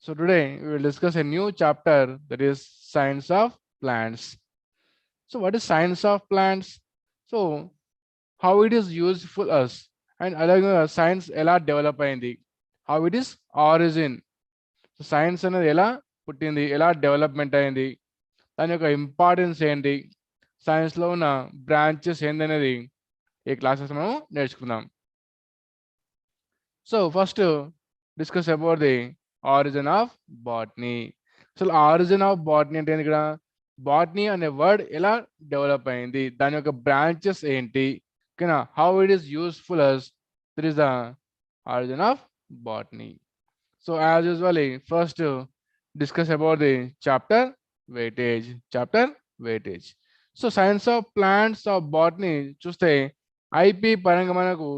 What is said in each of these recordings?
So today we will discuss a new chapter, that is science of plants. So what is science of plants? So how it is useful us and అలాగే science ఎలా develop అయింది, how it is origin. So science అనేది ఎలా పుట్టింది, ఎలా development అయింది, దాని యొక్క ఇంపార్టెన్స్ ఏంటి, సైన్స్లో ఉన్న బ్రాంచెస్ ఏందనేది ఈ క్లాసెస్ మనం నేర్చుకుందాం. So first discuss about the origin of botany. అసలు ఆరిజిన్ ఆఫ్ బాటనీ అంటే ఇక్కడ బాటనీ అనే వర్డ్ ఎలా డెవలప్ అయింది, దాని యొక్క బ్రాంచెస్ ఏంటి, ఓకేనా, how it is useful us, that is the origin of botany. So as usually first discuss about the chapter weightage. So science of plants of botany చూస్తే ఐపీ పరంగా మనకు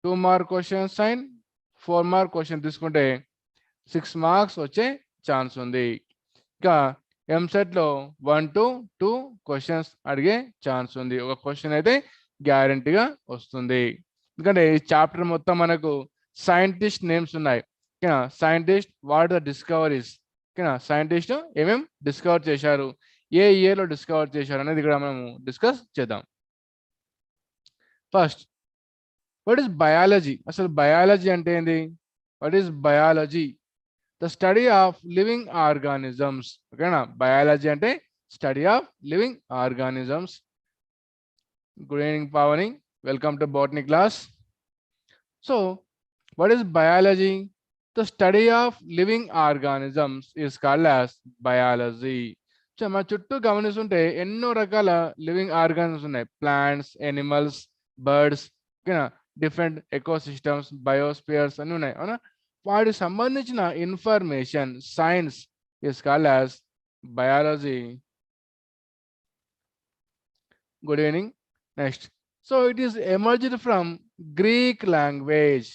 2 mark questions and 4 mark question తీసుకుంటే 6 marks వచ్చే chance ఉంది. ఇంకా ఎంసెట్లో 1 to 2 questions అడిగే chance ఉంది. ఒక క్వశ్చన్ అయితే గ్యారంటీగా వస్తుంది. ఎందుకంటే ఈ చాప్టర్ మొత్తం మనకు సైంటిస్ట్ నేమ్స్ ఉన్నాయి. ఓకేనా, సైంటిస్ట్ వాట్ ద డిస్కవరీస్, ఓకేనా, సైంటిస్ట్ ఏమేం డిస్కవర్ చేశారు, ఏ ఇయర్లో డిస్కవర్ చేశారు అనేది ఇక్కడ మనము డిస్కస్ చేద్దాం. First what is biology? అసలు బయాలజీ అంటే ఏంది? What is biology? The study of living organisms. ఓకేనా, బయాలజీ అంటే study of living organisms. Good evening Pavani, welcome to botany class. So what is biology? The study of living organisms is called as biology. So మన చుట్టూ గమనిస్తుంటే ఎన్నో రకాల living organisms ఉన్నాయి. Plants, animals, birds, ఓకేనా, different ecosystems, biospheres అన్ని ఉన్నాయి, అవునా. వాటికి సంబంధించిన information science is called as biology. Good evening. Next, so it is emerged from Greek language.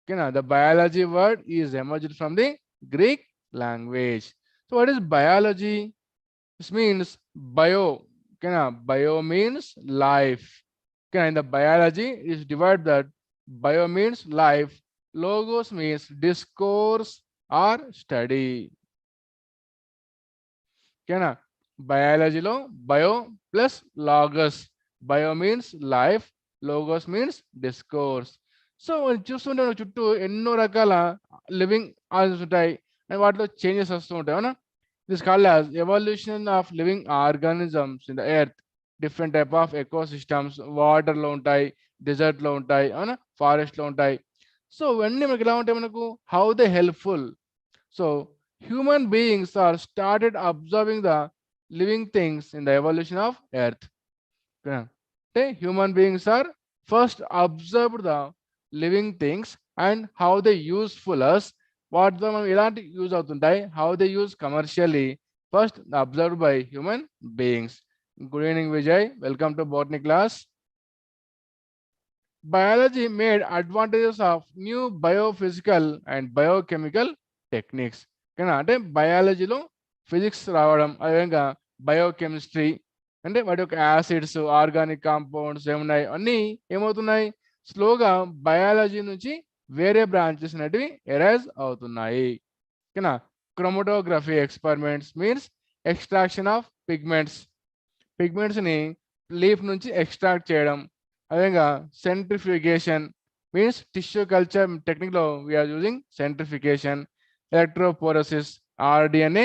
ఓకేనా, the biology word is emerged from the Greek language. So what is biology? This means bio. ఓకేనా, bio means life. Okay, in the biology is divided that bio means life, logos means discourse or study. Okay na, biology lo bio plus logos. Bio means life, logos means discourse. So చూస్తుంటే చుట్టూ ఎన్నో రకాల living organs ఉంటాయి and వాటిలో changes వస్తూ ఉంటాయి, అవునా. This called as evolution of living organisms in the earth. Different type of ecosystems, వాటర్లో ఉంటాయి, డెజర్ట్లో ఉంటాయి, అవునా, ఫారెస్ట్లో ఉంటాయి. సో ఇవన్నీ మనకి ఎలా ఉంటాయి, మనకు how they helpful. So human beings are started observing the living things in the evolution of earth. అంటే human beings are first observed the living things and how they useful us. వాటితో మనం ఎలాంటి use అవుతుంటాయి, how they use commercially, first observed by human beings. Good evening, Vijay. Welcome to Botany class. Biology made advantages of new biophysical and biochemical techniques. అంటే బయాలజీలో physics రావడం, అదేవిధంగా biochemistry అంటే వాటి యొక్క యాసిడ్స్, ఆర్గానిక్ కాంపౌండ్స్ ఏమున్నాయి అన్నీ ఏమవుతున్నాయి, స్లోగా బయాలజీ నుంచి వేరే బ్రాంచెస్ అనేటివి ఎరైజ్ అవుతున్నాయి. ఓకేనా, chromatography experiments means extraction of pigments. పిగ్మెంట్స్ని లీఫ్ నుంచి ఎక్స్ట్రాక్ట్ చేయడం. అదేవిధంగా సెంట్రిఫ్యూగేషన్ మీన్స్ టిష్యూ కల్చర్ టెక్నిక్లో we are using centrifugation. Electrophoresis, rDNA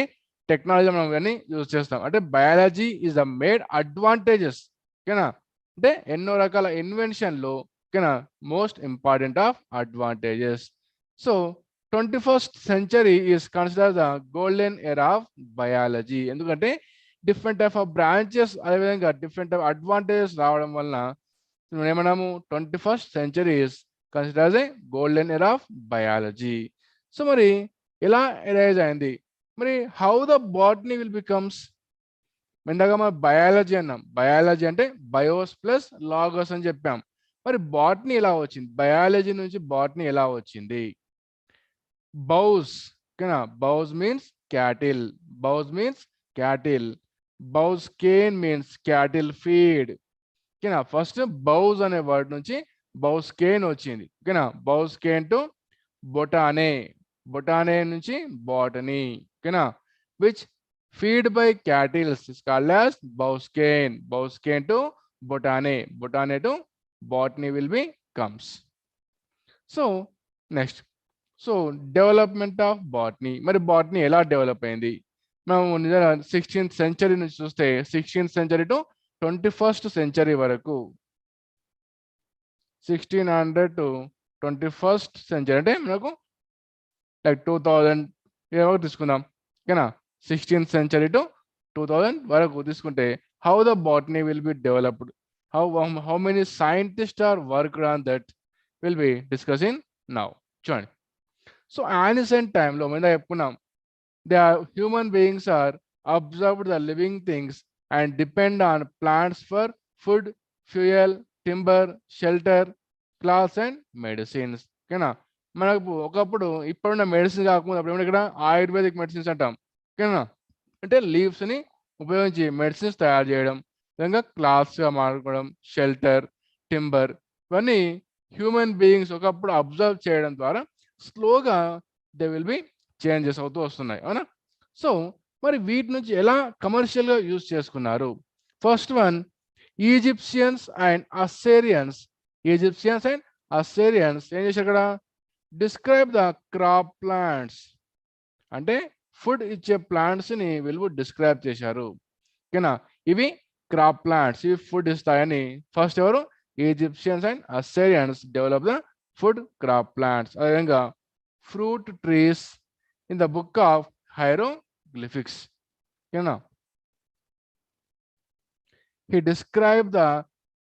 technology మనం ఇవన్నీ యూజ్ చేస్తాం. అంటే biology is the made advantages. ఓకేనా, అంటే ఎన్నో రకాల ఇన్వెన్షన్లో, ఓకేనా, most important of advantages. So 21st century is consider the golden era of biology. ఎందుకంటే డిఫరెంట్ టైప్ ఆఫ్ బ్రాంచెస్, అదేవిధంగా డిఫరెంట్ టైప్ అడ్వాంటేజెస్ రావడం వలన ఏమన్నాము, 21st century is consider a golden era of biology. So మరి ఎలా arise అయింది, మరి how the botany will becomes. ఇందాక మనం బయాలజీ అన్నాం, బయాలజీ అంటే బయోస్ ప్లస్ లాగోస్ అని చెప్పాం. మరి బాటనీ ఎలా వచ్చింది, బయాలజీ నుంచి బాటనీ ఎలా వచ్చింది? బౌస్, ఓకేనా, bous means cattle. Bous means cattle. Boskein means cattle feed. ఓకేనా, ఫస్ట్ బౌస్ అనే వర్డ్ నుంచి బౌస్ కేన్ వచ్చింది. ఓకేనా, boskein to botane. Botany నుంచి బాటనీ, ఓకేనా, which feed by cattle is called as bowscane. Bowscane to botany. Botany to botany will be comes. So next, so development of botany. మరి botany ఎలా develop అయింది? మనం 16th century నుంచి చూస్తే 16th century to 21st century వరకు, 1600 to 21st century అంటే మనకు like 2000 వరకు తీసుకుందాం, ఓకేనా. 16th సెంచరీ టు 2000 వరకు తీసుకుంటే how the botany will be developed, how many scientist are worked on that will be discussing now. చూడండి, సో యాన్సెంట్ టైంలో మీద చెప్పుకున్నాం, the human beings are observed the living things and depend on plants for food, fuel, timber, shelter, clothes and medicines, ఓకేనా. మనకు ఒకప్పుడు ఇప్పుడున్న medicine కాకుండా అప్పుడు ఇక్కడ ఆయుర్వేదిక్ మెడిసిన్స్ అంటాం, ఓకేనా. అంటే లీవ్స్ని ఉపయోగించి మెడిసిన్స్ తయారు చేయడం, విధంగా క్లాత్స్గా మార్చుకోవడం, షెల్టర్, టింబర్, ఇవన్నీ హ్యూమన్ బీయింగ్స్ ఒకప్పుడు అబ్జర్వ్ చేయడం ద్వారా స్లోగా దే విల్ బి చేంజెస్ అవుతూ వస్తున్నాయి, అవునా. సో మరి వీటి నుంచి ఎలా కమర్షియల్గా యూజ్ చేసుకున్నారు? First one, Egyptians and Assyrians. Egyptians and Assyrians ఏం చేశారు ఇక్కడ? డిస్క్రైబ్ ద క్రాప్ ప్లాంట్స్, అంటే ఫుడ్ ఇచ్చే ప్లాంట్స్ని వీళ్ళు డిస్క్రైబ్ చేశారు, ఓకేనా. ఇవి క్రాప్ ప్లాంట్స్, ఇవి ఫుడ్ ఇస్తాయని ఫస్ట్ ఎవరు? Egyptians and Assyrians develop the food crop plants. అదేవిధంగా fruit trees in the book of hieroglyphics, ఓకేనా. he described the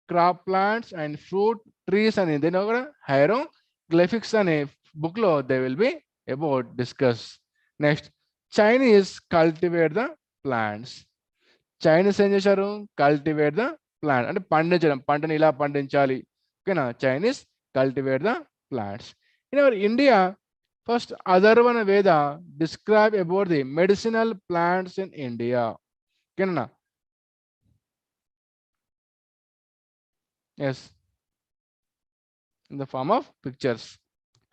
crop plants and fruit trees అని దేని కూడా హైరోగ్లిఫిక్స్ అనే బుక్ లో they will B about discuss. Next, Chinese cultivate the plants. Chinese ఏం చేశారు? Cultivate the plant అంటే పండించడం, పంటని ఇలా పండించాలి, ఓకేనా. Chinese cultivate the plants. In our India, first Atharvana Veda describe about the medicinal plants in India, ఓకేనా. Yes, in the form of pictures.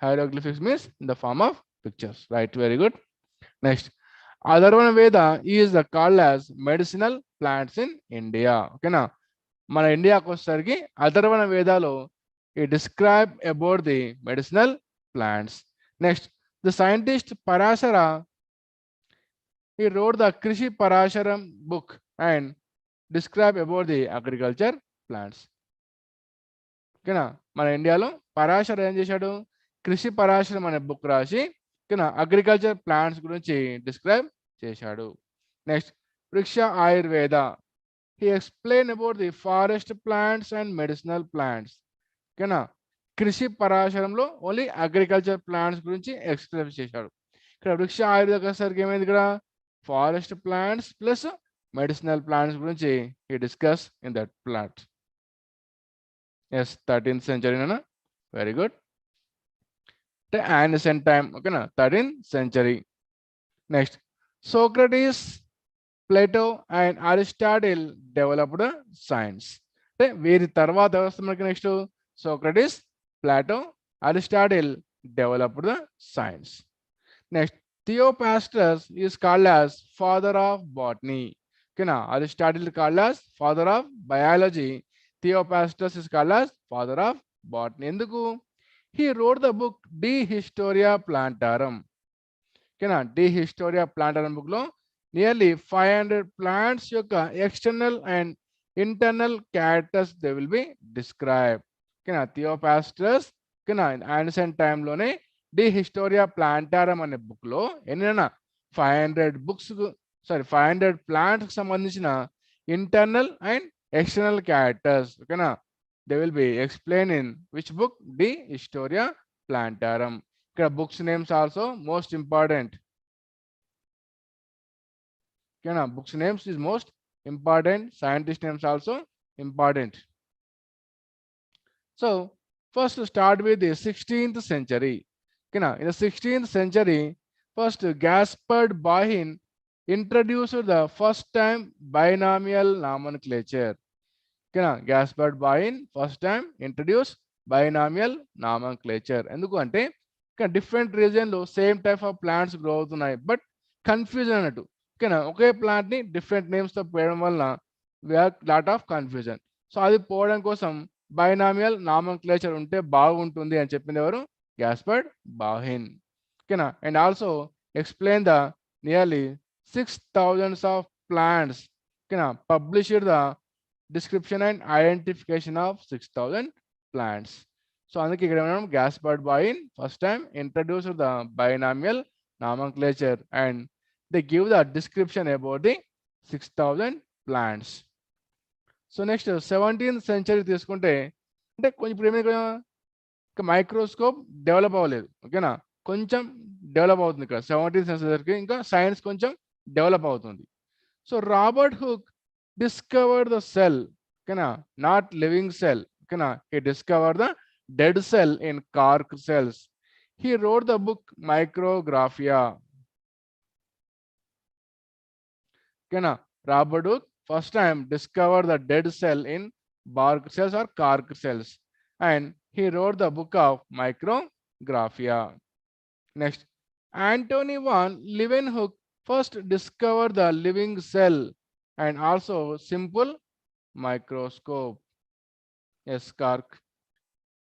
Hieroglyphics means in the form of pictures, right? Very good. Next, Atharvana Veda is the called as medicinal plants in India, okay na. మన ఇండియాకి వచ్చేసరికి అథర్వణ వేదాలో ఈ describe about the medicinal plants. Next, the scientist Parashara, he wrote the Krishi Parasharam book and describe about the agriculture plants, ఓకేనా. మన ఇండియాలో పరాశర ఏం చేశాడు? కృషి పరాశరం అనే బుక్ రాసి, ఓకేనా, అగ్రికల్చర్ ప్లాంట్స్ గురించి డిస్క్రైబ్ చేశాడు. Next, Vriksha Ayurveda, he explain about the forest plants and medicinal plants, ఓకేనా. కృషి పరాశరంలో ఓన్లీ అగ్రికల్చర్ ప్లాంట్స్ గురించి ఎక్స్ప్లెయిన్ చేశాడు. ఇక్కడ వృక్ష ఆయుర్వేద వచ్చేసరికి ఏమైంది? ఇక్కడ forest plants plus medicinal plants గురించి he discuss in that plant. Yes, 13th century, na? Very good. The ancient time, okay na? 13th century. Next, Socrates, Plato and Aristotle developed science. వీరి తర్వాత మనకి next Socrates, Plato, Aristotle developed the science. Next, Theophrastus is called as father of botany. Okay na? Aristotle called as father of biology. Theophrastus is called as father of botany. ఎందుకు? He wrote the book De Historia Plantarum. ఓకేనా, De Historia Plantarum book లో nearly 500 plants యొక్క external and internal characters they will B describe, ఓకేనా. థియోఫాస్టస్, ఓకేనా, ancient టైంలోనే D Historia plantarum అనే book లో ఎన్నైనా 500 బుక్స్, 500 ప్లాంట్స్ సంబంధించిన internal and external characters, okay na, they will be explained in which book? De Historia Plantarum. Ikkada books names also most important, okay na, books names is most important, scientist names also important. So first to start with the 16th century, okay na. In the 16th century, first Gaspard Bahin introduced the first time binomial nomenclature, okay na. Gaspard Bain first time introduced binomial nomenclature. ఎందుకు అంటే different రీజియన్లో same type of plants grow అవుతున్నాయి, but confusion అన్నట్టు. ఓకేనా, ఒకే ప్లాంట్ని different నేమ్స్తో పేయడం వలన we are lot of confusion. So అది పోవడం కోసం బైనామియల్ నామన్క్లేచర్ ఉంటే బాగుంటుంది అని చెప్పింది ఎవరు? Gaspard Bauhin. ఓకేనా, and also explain the nearly 6,000 of plants. ఓకేనా, published the description and identification of 6,000 plants. So అందుకే ఇక్కడ మనం Gaspard Bauhin first time introduce the binomial nomenclature and they give the description about the 6,000 plants. So next 17th century తీసుకుంటే అంటే కొంచెం ఇప్పుడు ఏమైనా microscope develop అవ్వలేదు. ఓకేనా, కొంచెం డెవలప్ అవుతుంది ఇక్కడ 17th సెంచరీకి, ఇంకా సైన్స్ కొంచెం డెవలప్ అవుతుంది. So Robert hook discovered the cell, okay, not living cell. Okay, he discovered the dead cell in cork cells. He wrote the book Micrographia. Okay, Robert Hooke first time discovered the dead cell in bark cells or cork cells, and he wrote the book of Micrographia. Next, Antony van Leeuwenhoek first discovered the living cell and also simple microscope. Yes, Kark.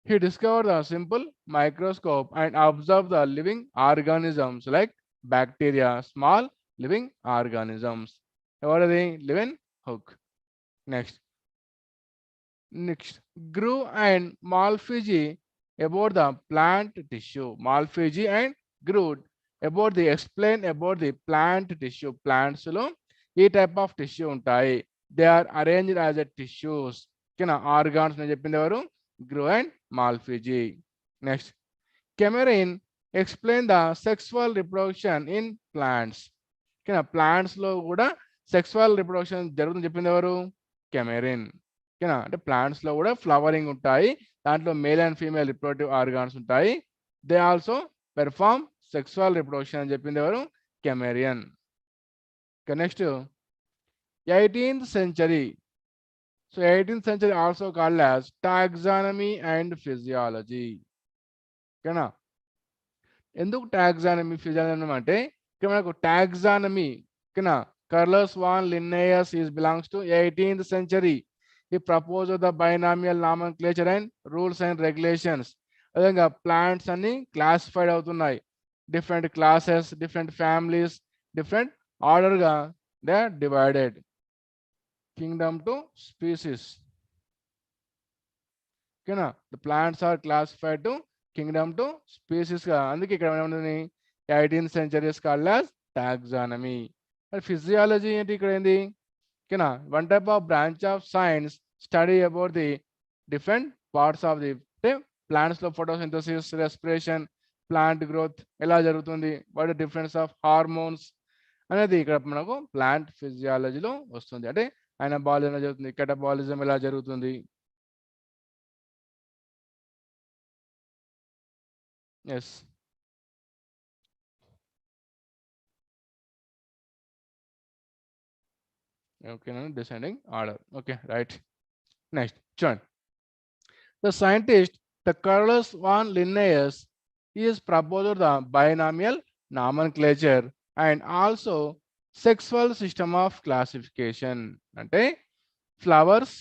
He discovered a simple microscope and observed the living organisms like bacteria, small living organisms. What are they? Leeuwenhoek. Next. Grew and Malfigi about the plant tissue. Malfigi and Grew about the explain about the plant tissue. Plants lo ఈ type of tissue ఉంటాయి. They are arranged as a tissues. ఓకేనా, organs అని చెప్పింది ఎవరు? Grew and Malpighi. Next, Camerarius explain the sexual reproduction in plants. ఓకేనా, ప్లాంట్స్లో కూడా sexual reproduction జరుగుతుంది చెప్పింది ఎవరు? కెమెరిన్. ఓకేనా, అంటే ప్లాంట్స్లో కూడా ఫ్లవరింగ్ ఉంటాయి, దాంట్లో male and female reproductive organs ఉంటాయి. They also perform sexual reproduction అని చెప్పింది ఎవరు? కెమెరియన్. Next, 18th century. So 18th century also called as taxonomy and physiology. ఓకేనా, ఎందుకు టాక్సానమీ ఫిజియాలజీ అంటే ఇక్కడ మనకు టాక్సానమీ, ఓకేనా, Carolus von Linnaeus is belongs to 18th century. ఈ propose the binomial nomenclature and rules and regulations. అదేవిధంగా plants అన్ని classified అవుతున్నాయి, different classes, different families, different ఆర్డర్గా they are divided, kingdom to species. ఓకేనా, the plants are classified to kingdom to స్పీసీస్గా. అందుకే ఇక్కడ ఏమవుతుంది? 18th century called as taxonomy. మరి ఫిజియాలజీ ఏంటి ఇక్కడ ఏంది? ఓకేనా, one type of branch of science study about the different parts of the ప్లాంట్స్లో ఫోటోసింథసిస్, రెస్పిరేషన్, ప్లాంట్ గ్రోత్ ఎలా జరుగుతుంది, వాట్ డిఫరెన్స్ ఆఫ్ హార్మోన్స్ అనేది ఇక్కడ మనకు ప్లాంట్ ఫిజియాలజీలో వస్తుంది. అంటే అనబాలిజం ఎలా జరుగుతుంది, కెటబాలిజం ఎలా జరుగుతుంది. ఎస్, ఓకేనా, descending order. Okay, right. Next చూడండి, the scientist the Carolus von Linnaeus is proposed the binomial nomenclature and also sexual system of classification. అంటే flowers,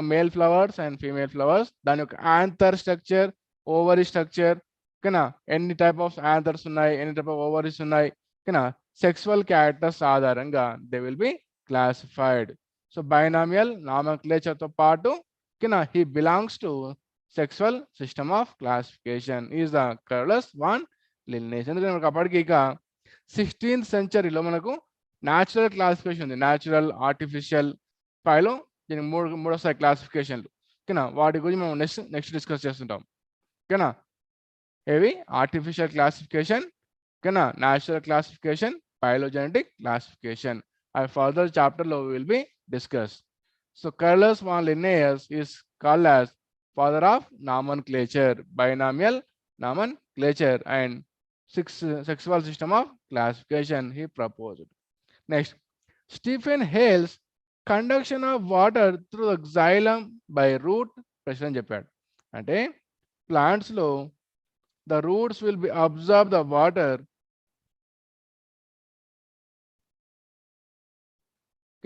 male flowers and female flowers, దాని యొక్క anther structure, ovary structure, ఓకేనా, ఎన్ని type of anthers ఉన్నాయి, ఎన్ని type of ovaries ఉన్నాయి, ఓకేనా, sexual characters ఆధారంగా they will be classified. So binomial నామన్క్లేచర్తో పాటు, ఓకేనా, he belongs to sexual system of classification is the Carolus von Linnaeus. ఎందుకంటే మనకు అప్పటికి ఇక 16th centuryలో మనకు న్యాచురల్ క్లాసిఫికేషన్ ఉంది, న్యాచురల్, ఆర్టిఫిషియల్, ఫైలో దీనికి మూడు వస్తాయి క్లాసిఫికేషన్లు. ఓకేనా, వాటి గురించి మనం నెక్స్ట్ డిస్కస్ చేస్తుంటాం. ఓకేనా, ఏవి? ఆర్టిఫిషియల్ క్లాసిఫికేషన్, ఓకేనా, న్యాచురల్ క్లాసిఫికేషన్, ఫైలోజెనెటిక్ క్లాసిఫికేషన్. అవి ఫర్దర్ చాప్టర్లో will be discuss. So Carolus von Linnaeus is called as father of nomenclature, binomial nomenclature and sexual system of classification he proposed. Next, Stephen Hales conduction of water through the xylem by root pressure అని చెప్పాడు. అంటే ప్లాంట్స్లో The roots will be absorb the water.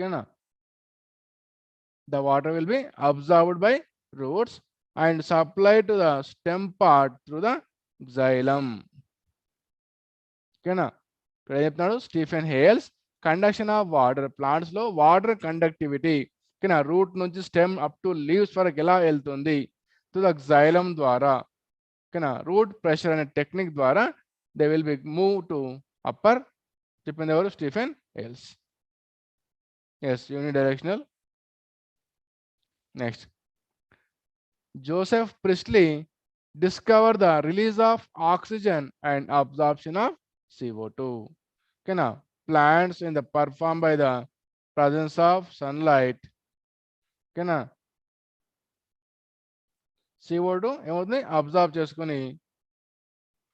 Okay, the water will be absorbed by roots and supplied to the stem part through the xylem. ఓకేనా ఇక్కడ ఏం చెప్తున్నాడు Stephen Hales conduction of water plants లో water conductivity ఓకేనా root నుంచి stem up to leaves వరకు ఎలా వెళ్తుంది టు ద xylem ద్వారా ఓకేనా రూట్ ప్రెషర్ అనే టెక్నిక్ ద్వారా they will be move to upper చెప్పింది ఎవరు Stephen Hales is unidirectional next Joseph Priestley discovered the release of oxygen and absorption of CO2. Okay, now plants in the performed by the presence of sunlight. Okay, now CO2 ఏమవుతుంది absorb చేసుకుని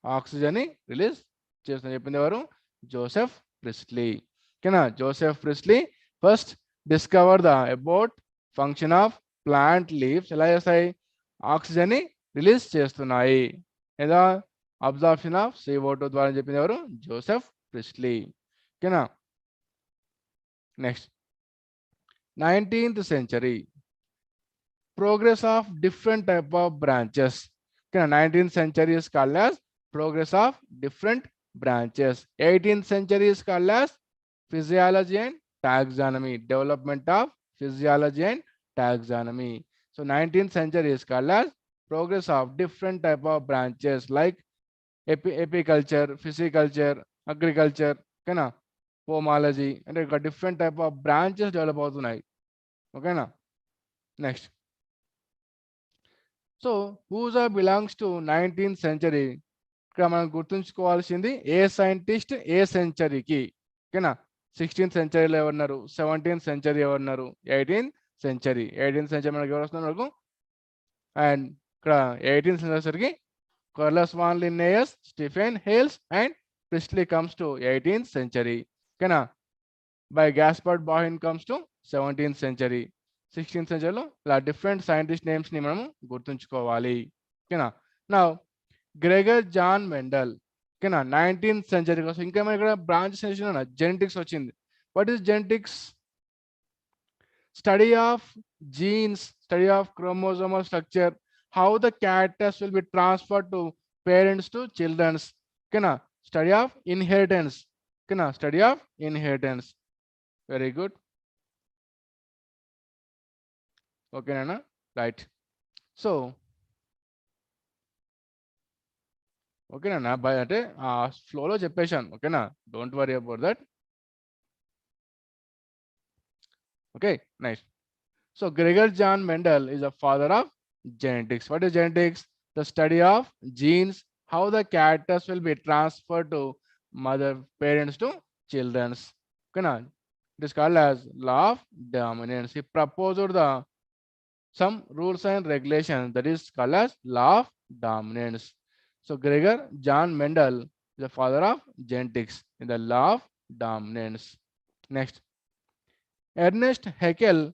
oxygen ని release చేస్తుంది చెప్పింది ఎవరు Joseph Priestley ఓకేనా Joseph Priestley first discover the about function of plant leaves ఎలా చేస్తాయి oxygen ని రిలీజ్ చేస్తున్నాయి లేదా అబ్జార్ప్షన్ ఆఫ్ CO2 ద్వారా చెప్పింది ఎవరు జోసెఫ్ ప్రిస్లీ ఓకేనా next 19th century progress of different type of branches okay 19th century is called as progress of different branches 18th century is called as physiology and taxonomy development of physiology and taxonomy so 19th century is called as progress of different type of branches like apiculture physiculture agriculture okay pomology and different type of branches develop అవుతున్నాయి ఓకేనా next so who's a belongs to 19th century ఇక్కడ మనం గుర్తుంచుకోవాల్సింది ఏ scientist ఏ సెంచరీకి ఓకేనా 16th centuryలో ఎవరున్నారు 17th century ఎవరున్నారు 18th century 18th century మనకి ఎవరు వస్తున్నారు మనకు అండ్ ఇక్కడ 18th century Carolus von Linnaeus Stephen Hales and Priestley comes to 18th century ఓకేనా by Gaspard Bauhin comes to 17th century 16th centuryలో ఇలా డిఫరెంట్ సైంటిస్ట్ నేమ్స్ ని మనం గుర్తుంచుకోవాలి ఓకేనా నా గ్రెగర్ జాన్ మెండల్ ఓకేనా 19th century కోసం ఇంకా మన ఇక్కడ బ్రాంచెస్ జెనెటిక్స్ వచ్చింది what is genetics study of jeans study of chromosomal structure how the characters will be transferred to parents to children's okay study of inheritance okay study of inheritance very good okay nana right so okay nana by ante flow lo cheppeshan okay na don't worry about that okay nice so Gregor John Mendel is the father of genetics. What is genetics? The study of genes, how the characters will be transferred to mother parents to children's. Okay, it is called as law of dominance. He proposed the some rules and regulations that is called as law of dominance. So Gregor John Mendel is the father of genetics in the law of dominance. Next, Ernest Haeckel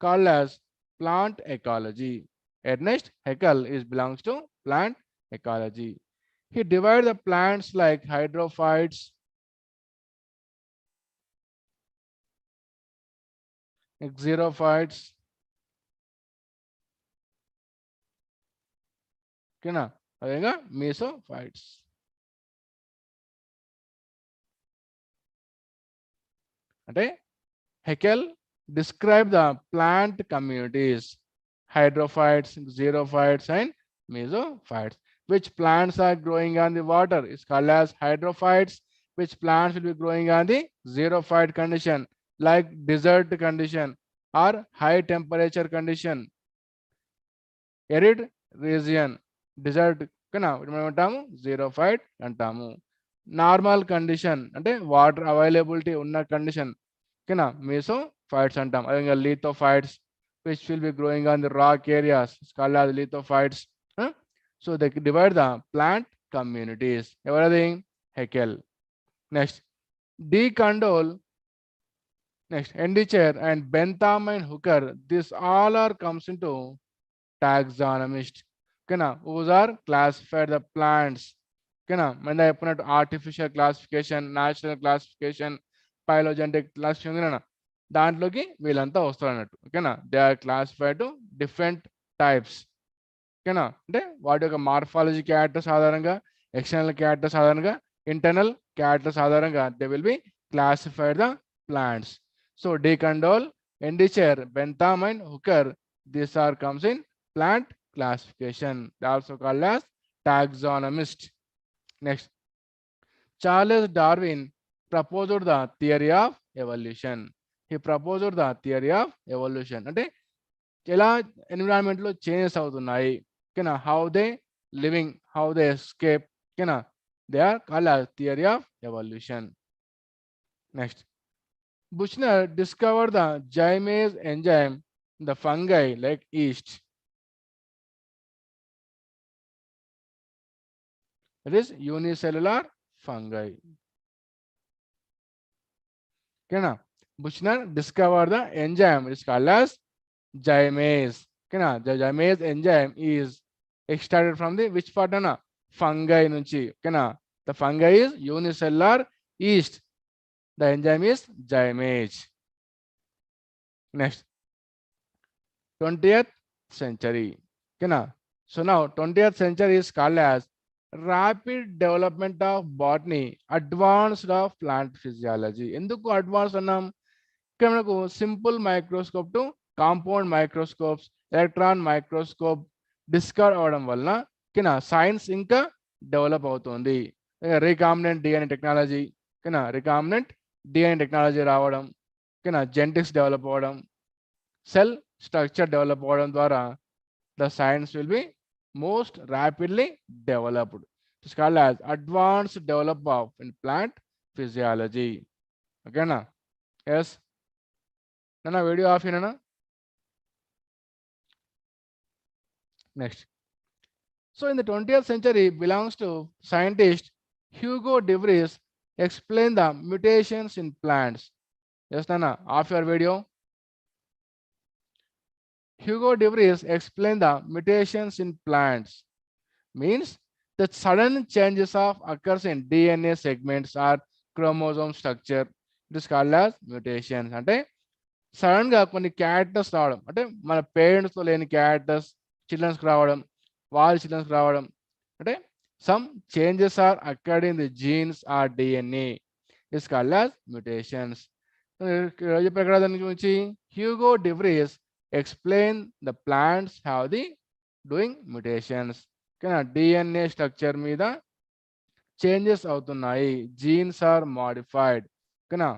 called as plant ecology. Ernest Haeckel belongs to plant ecology. He divided the plants like hydrophytes, xerophytes, okay, అదేగా mesophytes. అంటే Haeckel described the plant communities hydrophytes, xerophytes, and mesophytes. Which plants are growing on the water is called as hydrophytes. Which plants will be growing on the xerophyte condition, like desert condition or high temperature condition, arid region, desert kana antamu xerophyte antamu. Normal condition అంటే water availability ఉన్న condition ఓకేనా mesophytes అంటాం అదేవిధంగా lithophytes which will be growing on the rock areas it's called as lithophytes so they divide the plant communities everything Haeckel next D Condol next Endicher and Bentham and Hooker this all are comes into taxonomist ఓకేనా who's are classified the plants ఓకేనా మన చెప్పినట్టు artificial classification natural classification phylogenetic classification దాంట్లోకి వీళ్ళంతా వస్తారు అన్నట్టు ఓకేనా they are classified to different types ఓకేనా అంటే వాటి యొక్క మార్ఫాలజీ క్యారెక్టర్స్ ఆధారంగా ఎక్స్టర్నల్ క్యారెక్టర్స్ ఆధారంగా ఇంటర్నల్ క్యారెక్టర్స్ ఆధారంగా they will be classified the plants so De Candolle Endlicher Bentham and Hooker these are comes in plant classification. They are also called as taxonomist. Next, Charles Darwin proposed the theory of evolution. He proposed the theory of evolution. అంటే ఎలా ఎన్విరాన్మెంట్లో changes అవుతున్నాయి ఓకేనా how they living how they escape ఓకేనా they are called as theory of evolution. Next, Buchner discovered the gymase enzyme in the fungi like yeast. It is unicellular fungi. Okay, now Buchner discovered the enzyme. It is called as gymase. Okay, now the gymase enzyme is extracted from the which part? Na fungi nunchi. Okay, now the fungi is unicellular yeast. The enzyme is gymase. Next, 20th century. Okay, now so now 20th century is called as rapid development of botany, advanced of plant physiology. ఎందుకు advance అన్నాం ఇక్కడ మనకు simple microscope to compound microscopes electron microscope discover అవడం వలన కినా science ఇంకా develop అవుతుంది recombinant DNA technology కినా రీకాంబినెంట్ డిఎన్ఏ టెక్నాలజీ రావడం కినా జెనెటిక్స్ డెవలప్ అవ్వడం సెల్ స్ట్రక్చర్ డెవలప్ అవ్వడం ద్వారా the science will be most rapidly developed. It's called as advanced development in plant physiology. Okay, na? Yes. Nana video off here, na? Next. So in the 20th century belongs to scientist Hugo de Vries explain the mutations in plants. Yes, Nana, off your video. Hugo de Vries explain the mutations in plants. Means the sudden changes of occurs in DNA segments or chromosome structure. It is called as mutations. అంటే sudden గా కొన్ని characters రావడం అంటే మన పేరెంట్స్తో లేని characters చిల్డ్రన్స్కి రావడం వాళ్ళ చిల్డ్రన్స్కి రావడం అంటే some changes are occurred in the genes or DNA is called as mutations చెప్పారు దాని గురించి Hugo de Vries explain the plants have the doing mutations DNA structure మీద చేంజెస్ అవుతున్నాయి జీన్స్ ఆర్ మాడిఫైడ్ ఓకేనా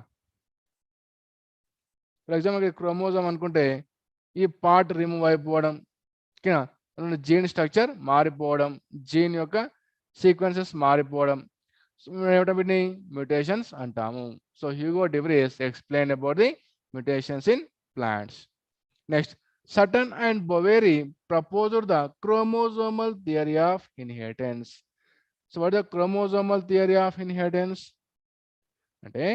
ఫర్ ఎగ్జాంపుల్ క్రోమోజోమ్ అనుకుంటే ఈ part remove అయిపోవడం ఓకేనా జీన్ స్ట్రక్చర్ మారిపోవడం జీన్ యొక్క సీక్వెన్సెస్ మారిపోవడం వీటిని మ్యూటేషన్స్ అంటాము so Hugo de Vries explain about the mutations in plants next Sutton and Boveri proposed the chromosomal theory of inheritance. So what is the chromosomal theory of inheritance? అంటే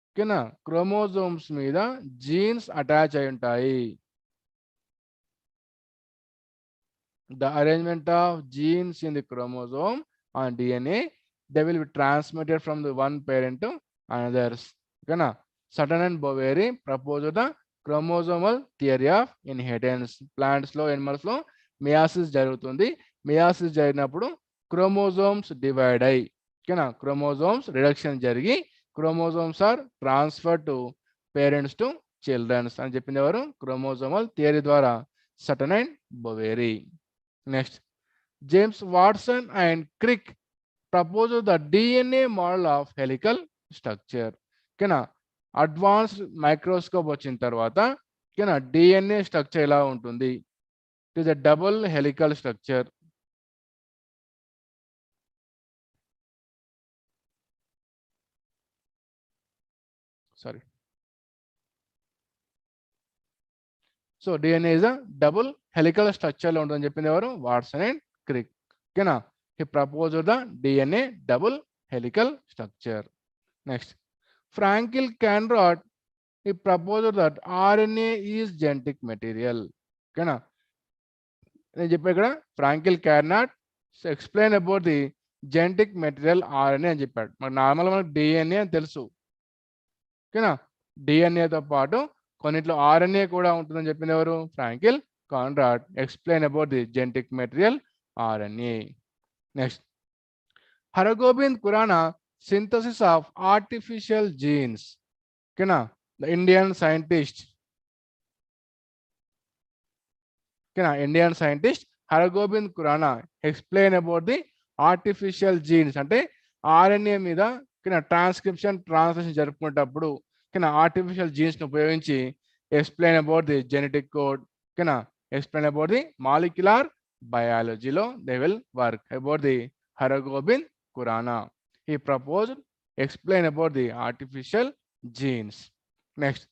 ఓకేనా chromosomes మీద jeans attach అయి ఉంటాయి the arrangement of genes in the chromosome on DNA they will be transmitted from the one parent to another's ఓకేనా Sutton and Boveri proposed the chromosomal theory of inheritance ప్లాంట్స్లో ఎనిమల్స్లో meiosis జరుగుతుంది meiosis జరిగినప్పుడు chromosomes divide అయ్యి ఓకేనా chromosomes reduction జరిగి chromosomes are transfer to parents to childrens అని చెప్పింది ఎవరు క్రోమోజోమల్ థియరీ ద్వారా Sutton and Boveri next James Watson and Crick propose the DNA model of helical structure ఓకేనా అడ్వాన్స్డ్ మైక్రోస్కోప్ వచ్చిన తర్వాత ఓకేనా డిఎన్ఏ స్ట్రక్చర్ ఎలా ఉంటుంది it is a double helical structure sorry so DNA is a double helical స్ట్రక్చర్లో ఉంటుందని చెప్పింది ఎవరు Watson and Crick ఓకేనా he propose the DNA double helical structure next Franklin Conrad he proposed that RNA is genetic material ఓకేనా నేను చెప్పా ఇక్కడ Frankl Carnot explain about the genetic material RNA అని చెప్పాడు. మనకు డిఎన్ఏ అని తెలుసు, ఓకేనా. డిఎన్ఏతో పాటు కొన్నిట్లో ఆర్ఎన్ఏ కూడా ఉంటుందని చెప్పింది ఎవరు? Fraenkel Conrat. Explain about the genetic material RNA. Next, Hargobind Khorana synthesis of artificial genes, ఓకేనా. The Indian scientist, Indian scientist Hargobind Khorana explain about the artificial genes, అంటే ఆర్ఎన్ఏ మీద ట్రాన్స్క్రిప్షన్ ట్రాన్స్లేషన్ జరుపుకునేటప్పుడు ఆర్టిఫిషియల్ జీన్స్ని ఉపయోగించి explain about the genetic code, explain about the molecular బయాలజీలో they will work about the Hargobind Khorana. He proposed explain about the artificial genes. Next,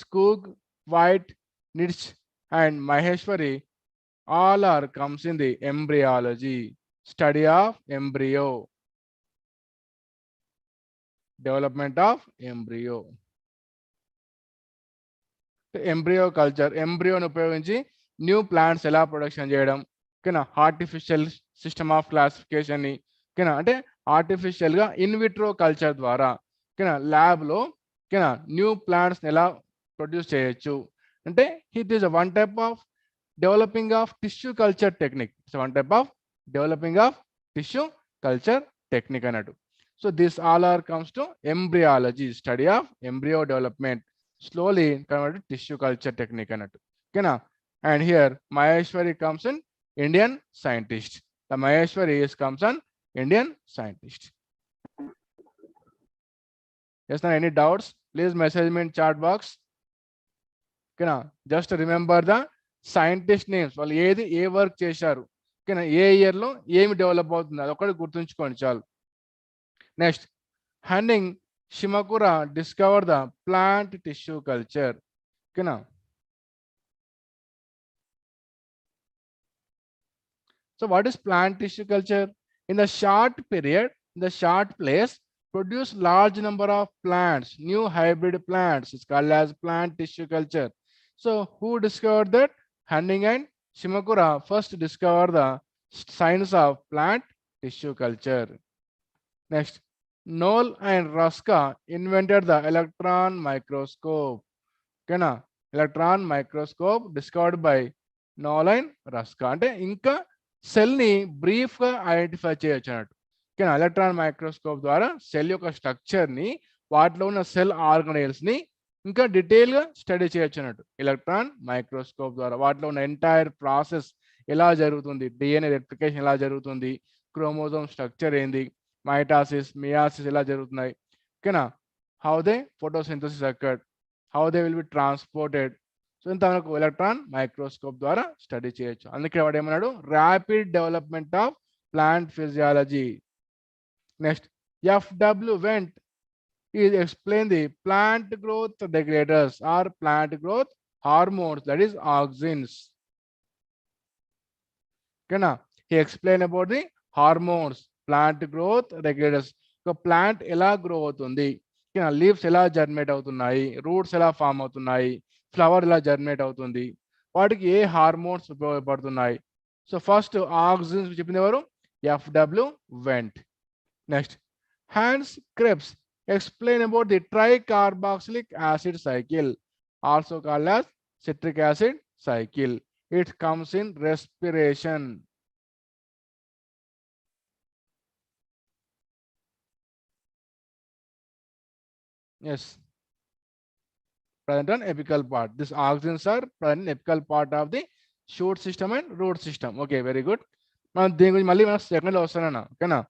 Skoog, White, Nitsch and Maheshwari all are comes in the embryology, study of embryo, development of embryo. Embryo culture, ఎంబ్రియోని ఉపయోగించి new plants ఎలా production చేయడం, ఓకేనా. Artificial system of క్లాసిఫికేషన్ని, ఓకేనా, అంటే ఆర్టిఫిషియల్గా in vitro culture ద్వారా, ఓకేనా, ల్యాబ్లో, ఓకేనా, న్యూ ప్లాంట్స్ని ఎలా ప్రొడ్యూస్ చేయొచ్చు. అంటే it is one type of developing of tissue culture technique. It's one type of developing of tissue culture technique అన్నట్టు. So this all are comes to embryology, study of embryo development, slowly converted tissue culture technique అన్నట్టు, ఓకేనా. And here Maheshwari comes in Indian scientist. The Maheshwari is comes an Indian scientist. Yes, now any doubts? Please message me in chat box. ఓకేనా. Just remember the scientist names, వాళ్ళు ఏది ఏ work చేశారు, ఓకేనా, ఏ ఇయర్లో ఏమి develop అవుతుంది, అది ఒకటి గుర్తుంచుకోండి చాలు. Next, Hanning Shimakura discover the plant tissue culture, ఓకేనా. So what is plant tissue culture? In the short period, in the short place, produce large number of plants, new hybrid plants. It's called as plant tissue culture. So who discovered that? Hanning and Shimakura first discovered the science of plant tissue culture. Next, Knoll and Ruska invented the electron microscope. Okay, electron microscope discovered by Knoll and Ruska. అంటే ఇంకా సెల్ని బ్రీఫ్గా identify చేయొచ్చు అన్నట్టు, ఓకేనా. Electron microscope ద్వారా cell యొక్క స్ట్రక్చర్ని, వాటిలో ఉన్న సెల్ ఆర్గనైల్స్ని ఇంకా డీటెయిల్గా స్టడీ చేయొచ్చు అన్నట్టు. ఎలక్ట్రాన్ మైక్రోస్కోప్ ద్వారా వాటిలో ఉన్న ఎంటైర్ ప్రాసెస్ ఎలా జరుగుతుంది, డిఎన్ఏ రెప్లికేషన్ ఎలా జరుగుతుంది, క్రోమోజోమ్ స్ట్రక్చర్ ఏంది, మైటాసిస్ మియాసిస్ ఎలా జరుగుతున్నాయి, ఓకేనా. How they photosynthesis occurred, how they will be transported. So ఇంత మనకు ఎలక్ట్రాన్ మైక్రోస్కోప్ ద్వారా స్టడీ చేయొచ్చు. అందుకే వాడు ఏమన్నాడు, rapid development of plant physiology. Next, FW vent is explain the plant growth regulators or plant growth hormones, that is auxins, okay na. He explained about the hormones, plant growth regulators. So plant ఎలా grow అవుతుంది, okay na, leaves ఎలా germinate అవుతున్నాయి, roots ఎలా form అవుతున్నాయి, flower ఎలా germinate అవుతుంది, వాటికి ఏ హార్మోన్స్ ఉపయోగపడుతున్నాయి. సో ఫస్ట్ ఆక్సిన్స్ చెప్పింది ఎవరు? FW Went. Next, Hans Krebs explain about the tricarboxylic acid cycle, also called as citric acid cycle. It comes in respiration. Yes, present on apical part. These auxins are present in apical part of the shoot system and root system. Okay, very good. మనం దీని గురించి మళ్ళీ మనం సెకండ్లో వస్తానన్నా, ఓకేనా.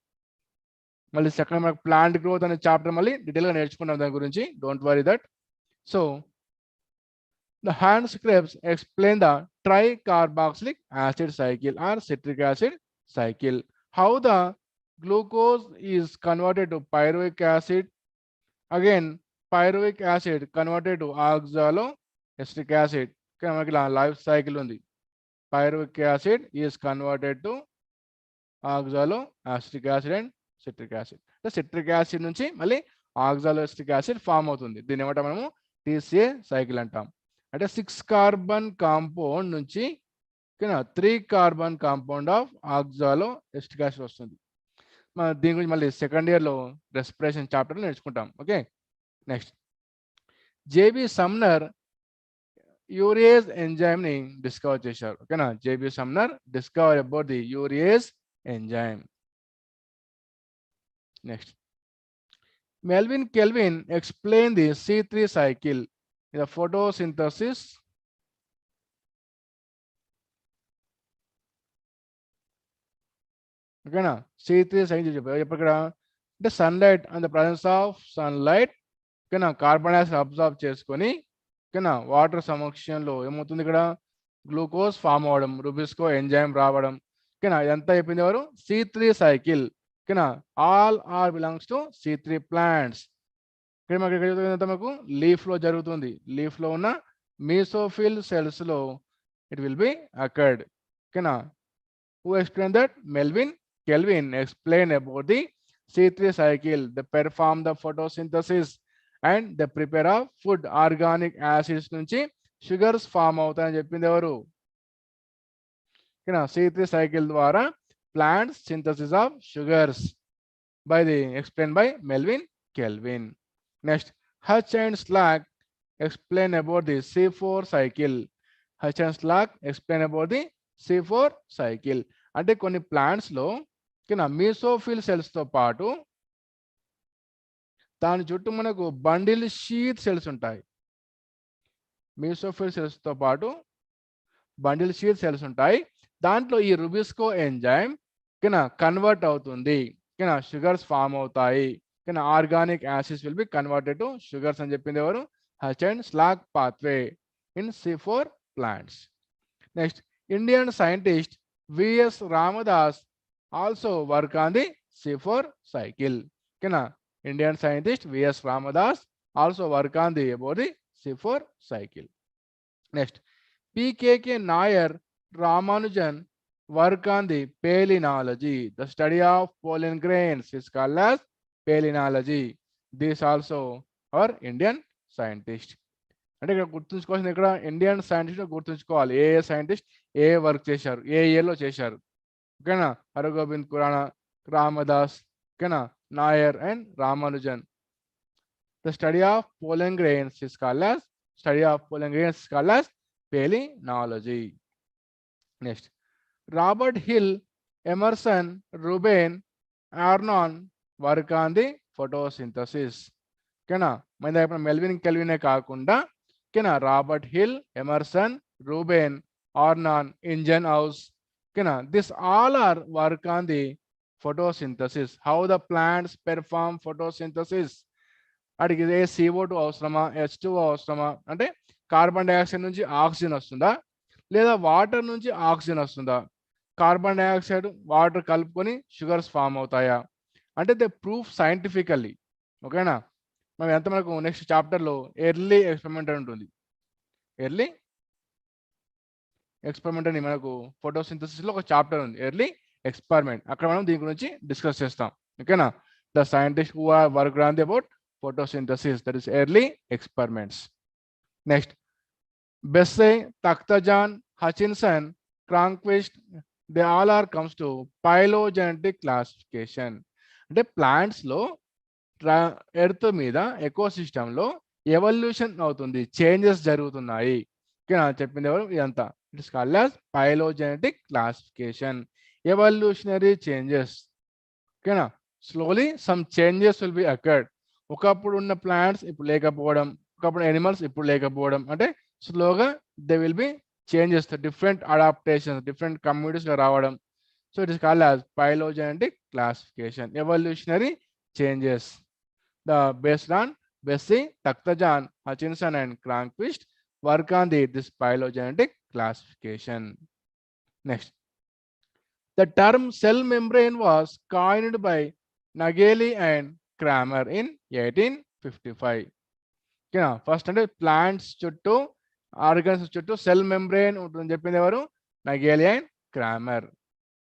మళ్ళీ second మనకు plant growth అనే చాప్టర్ మళ్ళీ డీటెయిల్గా నేర్చుకున్నాం దాని గురించి, don't worry that. So the Hans Krebs explain the tricarboxylic acid cycle or citric acid cycle, how the glucose is converted to pyruvic acid, again pyruvic acid converted to oxaloacetic acid. మనకి life cycle ఉంది. pyruvic acid is converted to oxaloacetic acid and citric acid. Citric acid నుంచి మళ్ళీ ఆక్సాలోఎస్టిక్ acid form అవుతుంది. దీన్ని ఏమంటాం మనము? TCA cycle అంటాం. అంటే 6 కార్బన్ కాంపౌండ్ నుంచి ఓకేనా 3 carbon compound of oxaloacetic acid వస్తుంది. మనం దీని గురించి మళ్ళీ సెకండ్ ఇయర్లో రెస్పిరేషన్ చాప్టర్లో నేర్చుకుంటాం. Okay, next J B Sumner urease enzyme ని డిస్కవర్ చేశారు. ఓకేనా, J B Sumner discover about the urease enzyme. Next Melvin Kelvin explained the C3 cycle in the photosynthesis. ఓకేనా, C3 cycle చెప్పారు ఇక్కడ అంటే sunlight and the presence of sunlight ఓకేనా carbon dioxide absorb చేసుకొని ఓకేనా వాటర్ సమక్షంలో ఏమవుతుంది ఇక్కడ గ్లూకోజ్ ఫామ్ అవ్వడం, రుబిస్కో ఎంజైమ్ రావడం. ఓకేనా, ఇదంతా అయిపోయింది ఎవరు C3 సైకిల్. ఓకేనా, all are belongs to C3 plants. ఇక్కడ మాకు ఎక్కడ జరుగుతుంది, మనకు లీఫ్ లో జరుగుతుంది. లీఫ్ లో ఉన్న మీసోఫిల్ సెల్స్ లో ఇట్ విల్ బి అకర్డ్. ఓకేనా, who explain that? Melvin kelvin explain about the C3 cycle. They perform the photosynthesis and they prepare a food. Organic acids నుంచి షుగర్స్ ఫామ్ అవుతాయని చెప్పింది ఎవరు? ఓకేనా, C3 cycle ద్వారా plants synthesis of sugars by the explained by Melvin Kelvin. Next, Hutch and Slack explain about the C4 cycle. Hutch and Slack explain about the C4 cycle. అంటే కొన్ని plants లో mesophyll cells తో పాటు దాని చుట్టూ మనకు bundle sheath cells ఉంటాయి. Mesophyll cells తో పాటు బండిల్ షీత్ సెల్స్ ఉంటాయి. దాంట్లో ఈ రుబిస్కో ఎంజైమ్ కన్వర్ట్ అవుతుంది. షుగర్స్ ఫామ్ అవుతాయి. Organic acids will be converted to sugars అని చెప్పింది ఎవరు? Hatch and Slack pathway in C4 plants. Next, Indian scientist V S Ramdas also work on the C4 cycle. Indian scientist V.S. Ramadas also work on the about the C4 cycle. Next, P.K.K. Nair Ramanujan work on the palynology. The study of pollen grains is called as palynology. This also our Indian scientist. అంటే ఇక్కడ గుర్తుంచుకోవాల్సింది, ఇక్కడ Indian scientist గుర్తుంచుకోవాలి. ఏ scientist ఏ work చేశారు, ఏ ఇయర్లో చేశారు. ఓకేనా, హరగోవింద్ ఖురానా, రామదాస్, ఓకేనా, Nair and Ramanujan. The study of pollen grains is called as palynology. Next, Robert Hill, Emerson, Rubin, Arnon work on the photosynthesis. ఓకేనా, మన దగ్గర మెల్విన్ కెల్వినే కాకుండా ఓకేనా Robert Hill, Emerson, Ruben, Arnon, Ingenhousz, ఓకేనా this all are work on the photosynthesis. How the plants perform photosynthesis? అడిగి ఏ CO2 అవసరమా, H2O అవసరమా, అంటే కార్బన్ డైఆక్సైడ్ నుంచి ఆక్సిజన్ వస్తుందా, లేదా వాటర్ నుంచి ఆక్సిజన్ వస్తుందా, కార్బన్ డైఆక్సైడ్ వాటర్ కలుపుకొని షుగర్స్ ఫామ్ అవుతాయా అంటే దే ప్రూఫ్ సైంటిఫికల్లీ. ఓకేనా, మనం ఎంత మనకు నెక్స్ట్ చాప్టర్లో ఎర్లీ ఎక్స్పెరిమెంట్ అని ఉంటుంది. ఎర్లీ ఎక్స్పెరిమెంట్ అని మనకు ఫోటోసింథసిస్లో ఒక చాప్టర్ ఉంది, ఎర్లీ ఎక్స్పెరిమెంట్. అక్కడ మనం దీని గురించి డిస్కస్ చేస్తాం. ఓకేనా, the scientist who are work on the about photosynthesis, that is early experiments. Next, Besse, Takhtajan, Hutchinson, Cronquist, they all are comes to phylogenetic classification. అంటే ప్లాంట్స్ లో ఎర్త్ మీద ఎకోసిస్టమ్ లో ఎవల్యూషన్ అవుతుంది, చేంజెస్ జరుగుతున్నాయి. ఓకేనా, చెప్పింది ఎవరు? ఇదంతా it is called as phylogenetic classification. Evolutionary changes. ఓకేనా, slowly some changes will be occurred. ఒకప్పుడు ఉన్న ప్లాంట్స్ ఇప్పుడు లేకపోవడం, ఒకప్పుడు ఎనిమల్స్ ఇప్పుడు లేకపోవడం, అంటే స్లోగా they will be changes, different adaptations, different communities రావడం. So it is called as phylogenetic classification, evolutionary changes. The based on Besse, Takhtajan, Hutchinson and Cronquist work on this phylogenetic classification. Next, the term cell membrane was coined by Nageli and Kramer in 1855. ఓకేనా, first అంటే plants చుట్టూ organs చుట్టూ cell membrane ఉంటుందని చెప్పింది ఎవరు? Nägeli and Cramer.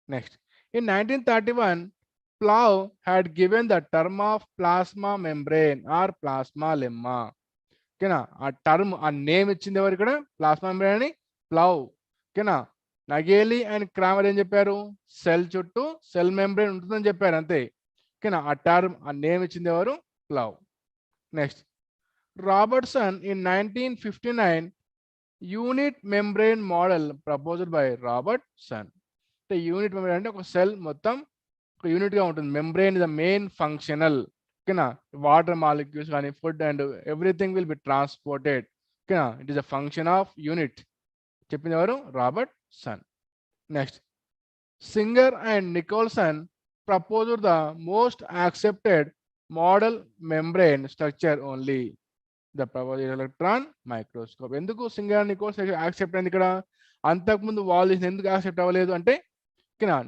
Next, in 1931 Plowe had given the term of plasma membrane or plasmalemma. ఓకేనా, ఆ term, ఆ నేమ్ ఇచ్చింది ఎవరు ఇక్కడ? ప్లాస్మా మెంబ్రెయిన్ అని ప్లావ్. ఓకేనా, నగేలి అండ్ క్రామర్ ఏం చెప్పారు? సెల్ చుట్టూ సెల్ మెంబ్రేన్ ఉంటుందని చెప్పారు అంతే. ఓకేనా? ఆ టర్మ్ ఆ నేమ్ ఇచ్చింది ఎవరు? Plowe. Next, Robertson in 1959 unit membrane model proposed by Robertson. అంటే యూనిట్ మెంబ్రేన్ అంటే ఒక సెల్ మొత్తం ఒక యూనిట్గా ఉంటుంది. Membrane is the main functional. ఓకేనా? వాటర్ మాలిక్యూల్స్ కానీ food and everything will be transported. ఓకేనా? It is a function of unit. చెప్పింది ఎవరు? Robertson. Next, Singer and Nicolson proposed the most accepted model membrane structure only the propose electron microscope. ఎందుకు Singer and Nicholls accept అయింది ఇక్కడ? అంతకుముందు వాళ్ళు ఎందుకు accept అవ్వలేదు అంటే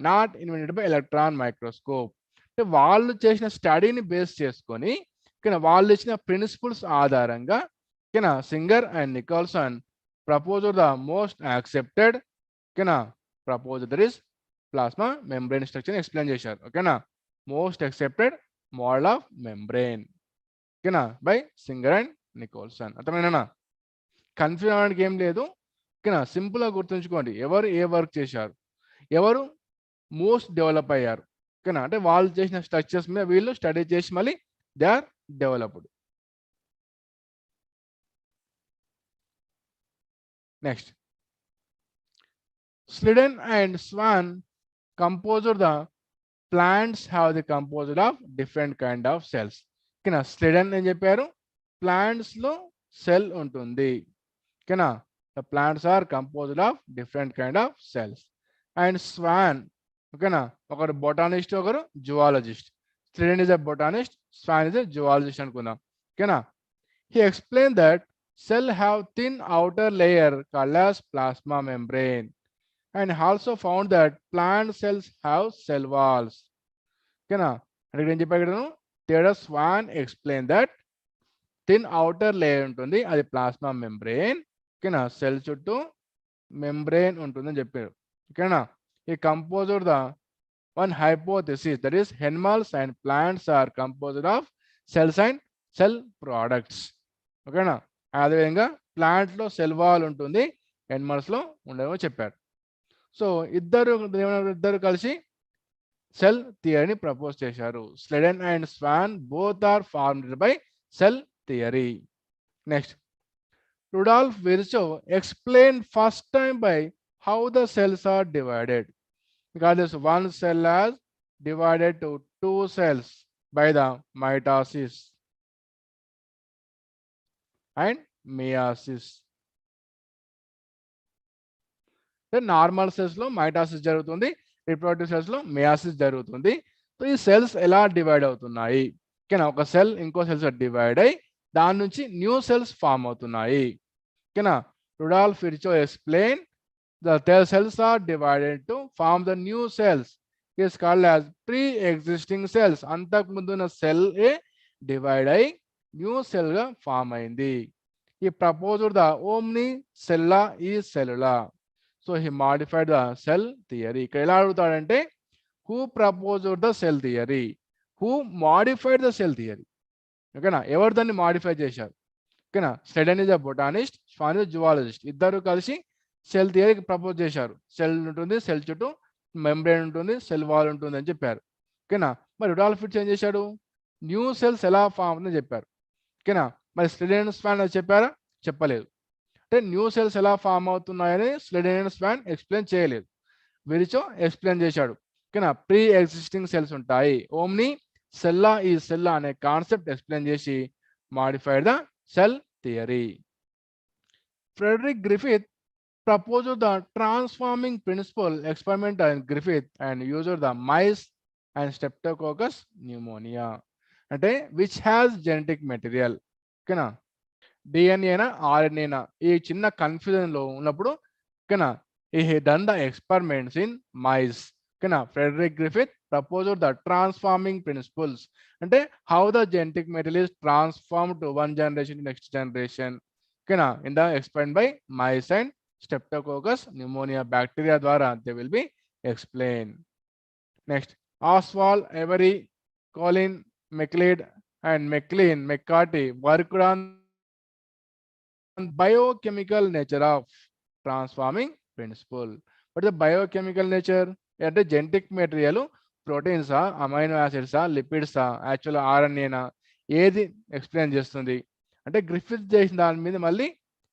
not invented by electron microscope. అంటే వాళ్ళు చేసిన స్టడీని బేస్ చేసుకొని వాళ్ళు ఇచ్చిన ప్రిన్సిపల్స్ ఆధారంగా Singer and Nicolson proposed the most accepted propose that is plasma membrane structure explain చేశారు. ఓకేనా? Most accepted model of membrane. ఓకేనా? By Singer and Nicolson. అర్థమైనా? కన్ఫ్యూజ్ అవ్వడానికి ఏం లేదు. ఓకేనా? సింపుల్గా గుర్తుంచుకోండి, ఎవరు ఏ వర్క్ చేశారు, ఎవరు మోస్ట్ డెవలప్ అయ్యారు. ఓకేనా? అంటే వాళ్ళు చేసిన స్ట్రక్చర్స్ మీద వీళ్ళు స్టడీ చేసి మళ్ళీ they are developed. Next, Schleiden and Schwann composed the plants have the composed of different kind of cells. ఓకేనా? స్లిడెన్ అని చెప్పారు, ప్లాంట్స్ లో సెల్ ఉంటుంది. ఓకేనా? The plants are composed of different kind of cells. And Schwann, ఓకేనా, ఒకరు botanist, ఒకరు zoologist. Schleiden is a botanist, Schwann is a zoologist అనుకుందాం. ఓకేనా? He explain that cell have thin outer layer called as plasma membrane and also found that plant cells have cell walls. ఓకేనా? అంటే ఏం చెప్పాను? తేడా Schwann explain that thin outer layer ఉంటుంది, అది plasma membrane. ఓకేనా? సెల్ చుట్టూ మెంబ్రెయిన్ ఉంటుందని చెప్పారు. ఓకేనా? ఈ composed the one hypothesis, that is animals and plants are composed of cells and cell products. ఓకేనా? అదేవిధంగా ప్లాంట్ లో సెల్ వాల్ ఉంటుంది, ఎనిమల్స్ లో ఉండేవో చెప్పారు. సో ఇద్దరు కలిసి సెల్ థియరీని ప్రపోజ్ చేశారు. Schleiden and Schwann both are formed by cell theory. Next, Rudolf Virchow explain first time by how the cells are divided. Because this one cell is divided to two cells by the mitosis and meiosis. The normal cells లో mitosis జరుగుతుంది, reproductive cells లో meiosis జరుగుతుంది. So ఈ cells ఎలా divide అవుతున్నాయి? ఓకేనా? ఒక cell ఇంకో సెల్స్ డివైడ్ అయ్యి దాని నుంచి న్యూ సెల్స్ ఫామ్ అవుతున్నాయి. ఓకేనా? Rudolf Virchow explain the cells are divided to form the new cells is called as pre-existing cells. అంతకు ముందున్న సెల్ ఏ డివైడ్ అయి న్యూ సెల్ గా ఫామ్ అయింది. ఈ proposed the omnis సెల్లా e cellula. So he modified the cell theory. ఇక్కడ ఎలా అడుగుతాడంటే who proposed the cell theory, who modified the cell theory. ఓకేనా? ఎవరు దాన్ని మాడిఫై చేశారు? ఓకేనా? Schleiden is a botanist, Schwann is zoologist. ఇద్దరు కలిసి సెల్ థియరీకి ప్రపోజ్ చేశారు. సెల్ ఉంటుంది, సెల్ చుట్టూ మెంబ్రెయిన్ ఉంటుంది, సెల్ వాల్ ఉంటుంది అని చెప్పారు. ఓకేనా? మరి రుడాల్ఫ్ విర్చో ఏం చేశాడు? న్యూ సెల్స్ ఎలా ఫామ్ అవుతుందని చెప్పారు. ఓకేనా? మరి స్లెడెన్ స్వాన్ అది చెప్పారా? చెప్పలేదు. అంటే న్యూ సెల్స్ ఎలా ఫామ్ అవుతున్నాయని స్లెడెన్ స్వాన్ ఎక్స్ప్లెయిన్ చేయలేదు, విర్చో ఎక్స్ప్లెయిన్ చేశాడు. ఓకేనా? ప్రీ ఎగ్జిస్టింగ్ సెల్స్ ఉంటాయి, ఓమ్ని సెల్లా ఈ సెల్లా అనే కాన్సెప్ట్ ఎక్స్ప్లెయిన్ చేసి modified the cell theory. Frederick Griffith proposed the transforming principle experiment in Griffith and used the mice and Streptococcus pneumonia, అంటే which has genetic material. ఓకేనా? డిఎన్ఏనా ఆర్ఎన్ఏనా ఈ చిన్న కన్ఫ్యూజన్ లో ఉన్నప్పుడు ఓకేనా he done the experiments in mice. ఓకేనా? Frederick Griffith proposed the transforming principles, అంటే how the genetic material is transformed to one generation to next generation. ఓకేనా? in the experiment by mice and Streptococcus pneumonia bacteria ద్వారా they will be explained. Next, Oswald, Avery, Colin, McLeod and McCarthy worked on biochemical nature of transforming principle. But the biochemical nature అంటే genetic material ప్రోటీన్సా, amino యాసిడ్సా, లిపిడ్సా, actual ఆర్ఎన్ఏనా, ఏది explain చేస్తుంది అంటే Griffith చేసిన దాని మీద మళ్ళీ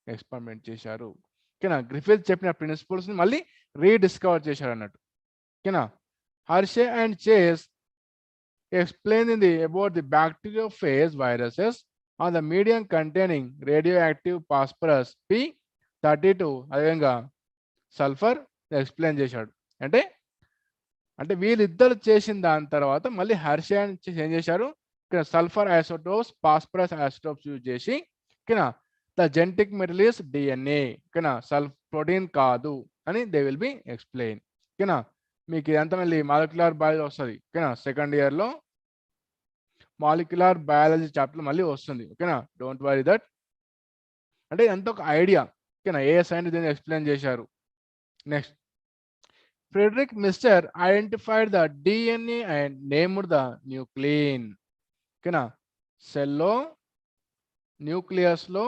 experiment చేశారు. ఓకేనా, గ్రిఫిత్ చెప్పిన ప్రిన్సిపల్స్ని మళ్ళీ రీడిస్కవర్ చేశారు అన్నట్టు. ఓకేనా, హర్షే అండ్ చేస్ explained in the about the bacteriophage viruses on the medium containing radioactive phosphorus P32 అదేవిధంగా సల్ఫర్ ఎక్స్ప్లెయిన్ చేశాడు. అంటే అంటే వీళ్ళిద్దరు చేసిన దాని తర్వాత మళ్ళీ హర్షే ఏం చేశారు, ఇక్కడ sulphur isotopes, phosphorus isotopes use చేసి ఓకేనా the genetic material is DNA ఓకేనా ప్రోటీన్ కాదు అని దే విల్ బి ఎక్స్ప్లెయిన్. ఓకేనా, మీకు ఇదంతా మళ్ళీ మాలిక్యులర్ బయాలజీ వస్తుంది. ఓకేనా, సెకండ్ ఇయర్లో మాలిక్యులర్ బయాలజీ చాప్టర్ మళ్ళీ వస్తుంది. ఓకేనా, డోంట్ వరీ దట్. అంటే ఎంత ఒక ఐడియా. ఓకేనా, ఏ సైన్స్ దీన్ని ఎక్స్ప్లెయిన్ చేశారు. Next, Friedrich Miescher identified the DNA and named the nuclein. ఓకేనా, సెల్లో న్యూక్లియస్లో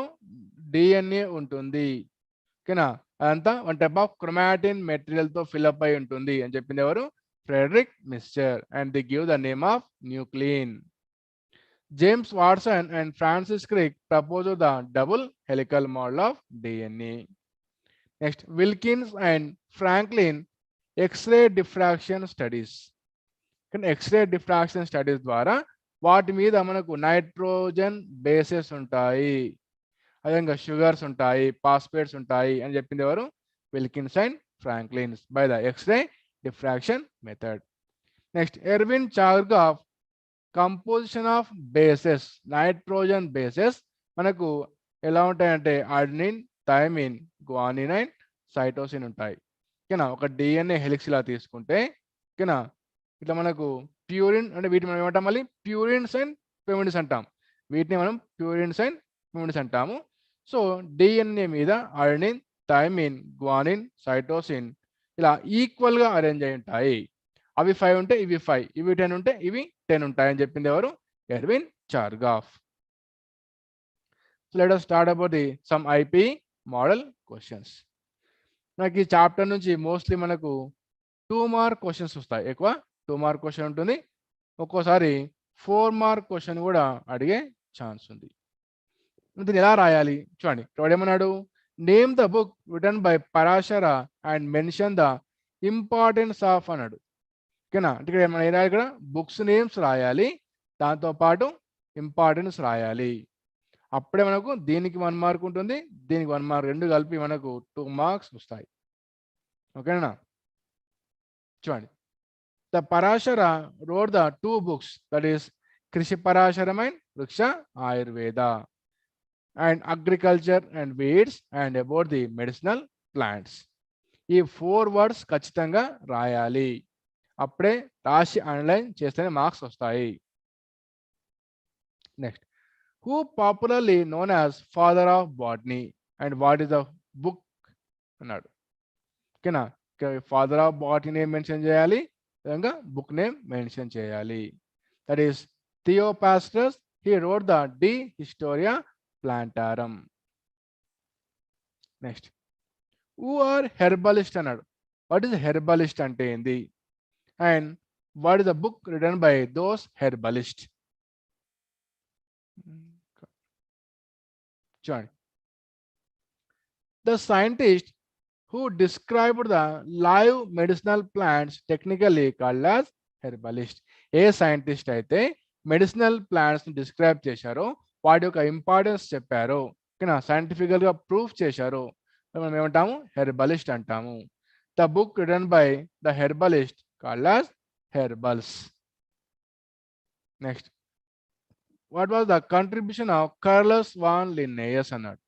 డిఎన్ఏ ఉంటుంది. ఓకేనా, అదంతా వన్ టైప్ ఆఫ్ క్రోమాటిన్ మెటీరియల్తో ఫిల్అప్ అయి ఉంటుంది అని చెప్పింది ఎవరు, Friedrich Miescher, and the give the name of nuclein. James Watson and Francis Crick proposed the double helical model of DNA. Next, Wilkins and Franklin X-ray diffraction studies. X-ray diffraction studies ద్వారా వాటి మీద మనకు nitrogen bases ఉంటాయి, అదేవిధంగా sugars ఉంటాయి, phosphates ఉంటాయి అని చెప్పింది ఎవరు, Wilkins and Franklins by the X ray diffraction method. Next, Erwin Chargaff composition of bases, nitrogen bases మనకు ఎలా ఉంటాయంటే adenine, thymine, guanine and cytosine ఉంటాయి. ఓకేనా, ఒక డిఎన్ఏ హెలిక్స్ ఇలా తీసుకుంటే ఓకేనా ఇట్లా మనకు ప్యూరిన్ అంటే వీటిని మనం ఏమంటాం, మళ్ళీ ప్యూరిన్స్ అండ్ పిమిడిన్స్ అంటాం. వీటిని మనం ప్యూరిన్స్ అండ్ పిమిడిన్స్ అంటాము. సో డిఎన్ఏ మీద అడెనిన్, థైమిన్, గ్వానిన్, సైటోసిన్ ఇలా ఈక్వల్గా అరేంజ్ అయి ఉంటాయి. అవి 5 ఉంటే ఇవి 5, ఇవి 10 ఉంటే ఇవి 10 ఉంటాయని చెప్పింది ఎవరు, Erwin Chargaff. So let us start about the some IP model questions. మనకి ఈ చాప్టర్ నుంచి మోస్ట్లీ మనకు 2 మార్క్ క్వశ్చన్స్ వస్తాయి. ఎక్కువ 2 మార్క్ క్వశ్చన్ ఉంటుంది, ఒక్కోసారి 4 మార్క్ క్వశ్చన్ కూడా అడిగే ఛాన్స్ ఉంది. దీన్ని ఎలా రాయాలి చూడండి. ఇక్కడ ఏమన్నాడు, name the book written by Parashara and mention the importance of అన్నాడు. ఓకేనా, అంటే ఇక్కడ మనం ఏదైనా ఇక్కడ బుక్స్ నేమ్స్ రాయాలి, దాంతోపాటు ఇంపార్టెన్స్ రాయాలి. అప్పుడే మనకు దీనికి 1 మార్క్ ఉంటుంది, దీనికి 1 మార్క్, రెండు కలిపి మనకు 2 మార్క్స్ వస్తాయి. ఓకేనా, చూడండి. The Parashara road the 2 books, that is కృషి పరాశరం అండ్ వృక్ష Ayurveda, and agriculture and weeds and about the medicinal plants. ఈ 4 words ఖచ్చితంగా రాయాలి, అప్పుడే రాసి అనలైన్ చేస్తేనే మార్క్స్ వస్తాయి. Next, who popularly known as father of botany and what is the book అన్నాడు. ఓకేనా, father of botany name mention చేయాలి, విధంగా బుక్ నేమ్ మెన్షన్ చేయాలి. That is Theophrastus, he wrote the De Historia Plantarum. Next, who are herbalist అన్నాడు. What is herbalist అంటే ఏంది, and what is the book written by those herbalists? చూడండి, the scientist who described the live medicinal plants technically called as herbalist. A scientist అయితే medicinal plants ని describe చేశారో, వాటి యొక్క importance చెప్పారో, ఓకేనా, సైంటిఫికల్ గా ప్రూఫ్ చేశారో మనం ఏమంటాము, హెర్బలిస్ట్ అంటాము. The book written by the herbalist called as herbals. Next, what was the contribution of Carolus van Linnaeus అన్నాడు.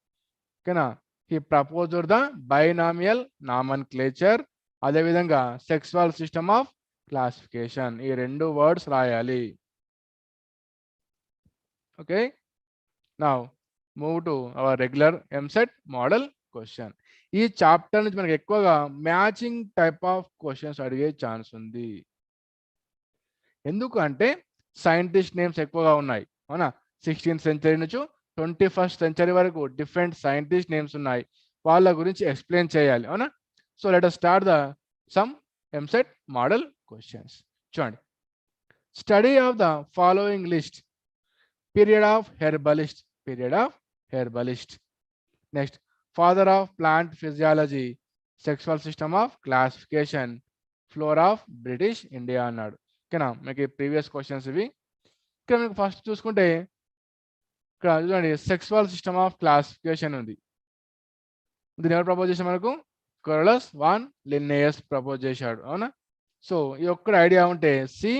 ఓకేనా, he proposed the binomial nomenclature, అదేవిధంగా సెక్సువల్ సిస్టమ్ ఆఫ్ క్లాసిఫికేషన్. ఈ 2 words రాయాలి. Okay, now move to our regular EAMCET model question. ఈ chapter నుంచి మనకి ఎక్కువగా matching type of questions అడిగే ఛాన్స్ ఉంది. ఎందుకు అంటే సైంటిస్ట్ నేమ్స్ ఎక్కువగా ఉన్నాయి, అవునా. 16th century నుంచి 21st century వరకు డిఫరెంట్ సైంటిస్ట్ నేమ్స్ ఉన్నాయి, వాళ్ళ గురించి ఎక్స్ప్లెయిన్ చేయాలి, అవునా. So let us start some MSET model questions. చూడండి. Study of the following list. Period of herbalist. Period of herbalist. Next, father of plant physiology, sexual system of classification, flora of British India అన్నాడు. ఓకేనా, మీకు previous questions ఇవి. ఇక్కడ మీకు first చూసుకుంటే ఇక్కడ చూడండి సెక్సువల్ సిస్టమ్ ఆఫ్ క్లాసిఫికేషన్ ఉంది. దీన్ని ఎవరు ప్రపోజ్ చేశారు మనకు? కొరలస్ వాన్ లిన్నేయస్ ప్రపోజ్ చేశాడు, అవునా? సో ఈ ఒక్కడ ఐడియా ఉంటే సి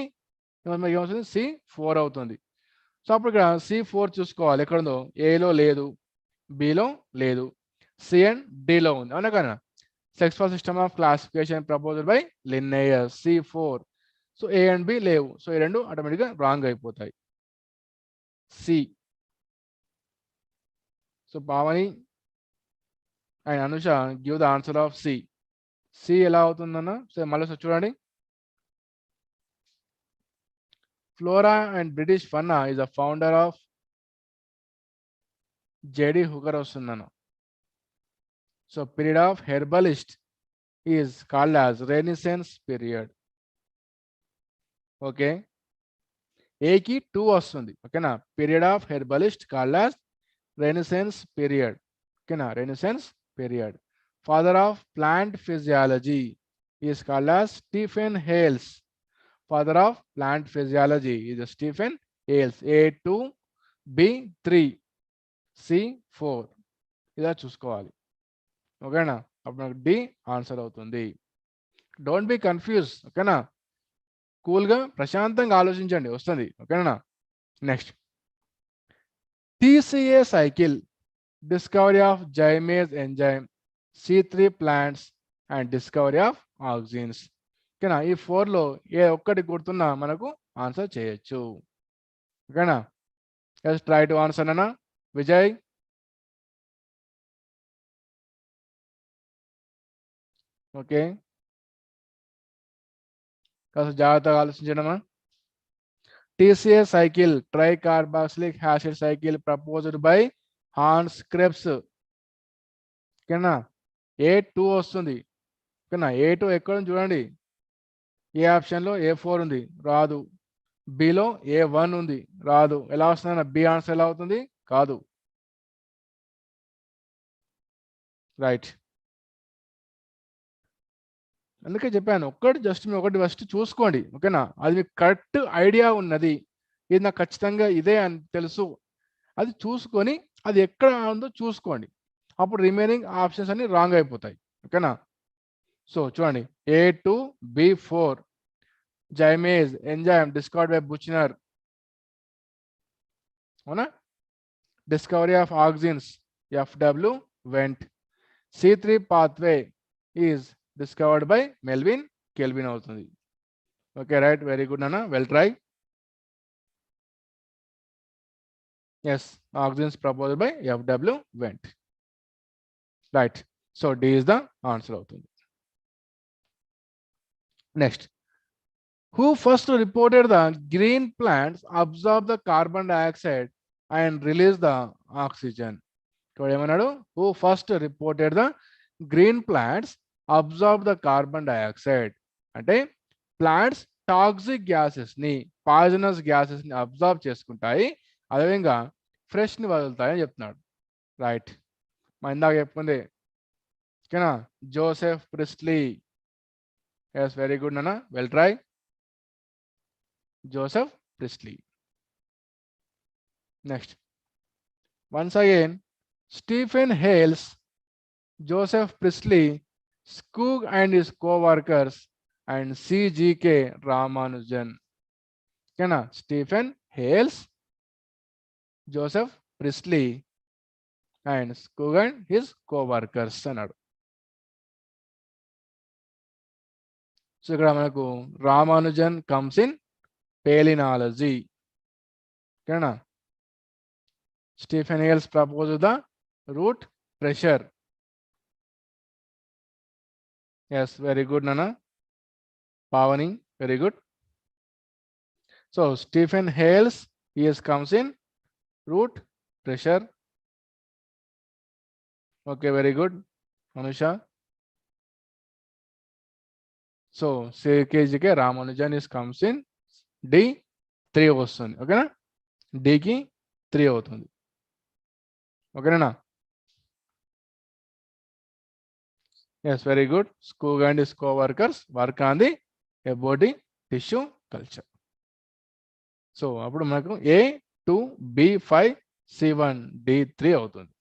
ఏమవుతుంది, C4 అవుతుంది. సో అప్పుడు ఇక్కడ C4 చూసుకోవాలి ఎక్కడ ఉందో. ఏలో లేదు, బిలో లేదు, సి అండ్ డిలో ఉంది, అవునా కదా? Sexual system of classification proposed by Linnaeus C4. So A and B లేవు, సో ఈ రెండు ఆటోమేటిక్గా రాంగ్ అయిపోతాయి. C. So Pavani and Anusha give the answer of C. C ఎలా అవుతుందన్న? సో మళ్ళీ చూడండి. Flora and British Fauna is a founder of J D Hooker వస్తుందన్న. So period of herbalist is called as renaissance period. Okay, ఏకి 2 వస్తుంది, ఓకేనా? Period of herbalist called as renaissance period, ఓకేనా? Renaissance period. Father of plant physiology is called as Stephen Hales. Father of plant physiology is Stephen Hales. A2, B3, C4 ఇలా చూసుకోవాలి, ఓకేనా? అప్పుడు నాకు D answer అవుతుంది. డోంట్ బి కన్ఫ్యూజ్, ఓకేనా? కూల్గా ప్రశాంతంగా ఆలోచించండి, వస్తుంది, ఓకేనా? Next, TCA cycle, discovery of gymase enzyme, C3 plants and discovery of auxins. ఓకేనా? ఈ 4లో ఏ ఒక్కటి గుర్తున్నా మనకు ఆన్సర్ చేయొచ్చు, ఓకేనా? లెట్స్ ట్రై టు ఆన్సర్ అన్న. విజయ్, ఓకే, కాస్త జాగ్రత్తగా ఆలోచించడమా. TCA cycle, tricarboxylic acid cycle proposed by Hans Krebs, ఓకేనా? A2 వస్తుంది, ఓకేనా? A2 ఎక్కడ ఉంది చూడండి. ఏ ఆప్షన్లో A4 ఉంది, రాదు. బిలో A1 ఉంది, రాదు. ఎలా వస్తుందన్న? బి ఆన్సర్ ఎలా అవుతుంది? కాదు, రైట్. అందుకే చెప్పాను, ఒక్కటి జస్ట్ మీరు ఒకటి ఫస్ట్ చూసుకోండి, ఓకేనా? అది మీకు కరెక్ట్ ఐడియా ఉన్నది, ఇది నాకు ఖచ్చితంగా ఇదే అని తెలుసు, అది చూసుకొని అది ఎక్కడ ఉందో చూసుకోండి. అప్పుడు రిమైనింగ్ ఆప్షన్స్ అన్ని రాంగ్ అయిపోతాయి, ఓకేనా? సో చూడండి, A2, B4 zymase enzyme discovered by Buchner, అవునా? Discovery of auxins FW Went. C3 pathway is discovered by Melvin Calvin అవుతుంది. ఓకే, రైట్, వెరీ గుడ్ అన్న, well tried. Yes, auxins proposed by FW Went, right. So D is the answer అవుతుంది. Next, who first reported the green plants absorb the carbon dioxide and release the oxygen? ఇక్కడ ఏమన్నాడు? who first reported the green plants absorb the carbon dioxide అంటే plants toxic gases ని, poisonous gases ని absorb చేసుకుంటాయి, అదేవిధంగా fresh ని వదులుతాయి అని చెప్తున్నాడు, రైట్. మా ఇందాక చెప్పుకుంది, ఓకేనా? Joseph Priestley. Yes, very good అన్న, well tried. Joseph Priestley. Next, once again, Stephen Hales, Joseph Priestley, Skoog and his co-workers, and C.G.K. Ramanujan. Okay, Stephen Hales, Joseph Priestley, and Skoog and his co-workers. So ఇక్కడ మనకు Ramanujan comes in Paleontology. Okay, Stephen Hales proposed the root pressure. Yes, very good, Nana. Pavani, very good. So Stephen Hales, comes in root pressure. Okay, very good, Anusha. So కేజీకే Ramanujan is comes in D 3 వస్తుంది. ఓకేనా, డికి 3 అవుతుంది. ఓకేనా? Yes, very good. Skog and his co-workers work on the body tissue culture. So అప్పుడు మనకు A2 B5 C1 D3 అవుతుంది.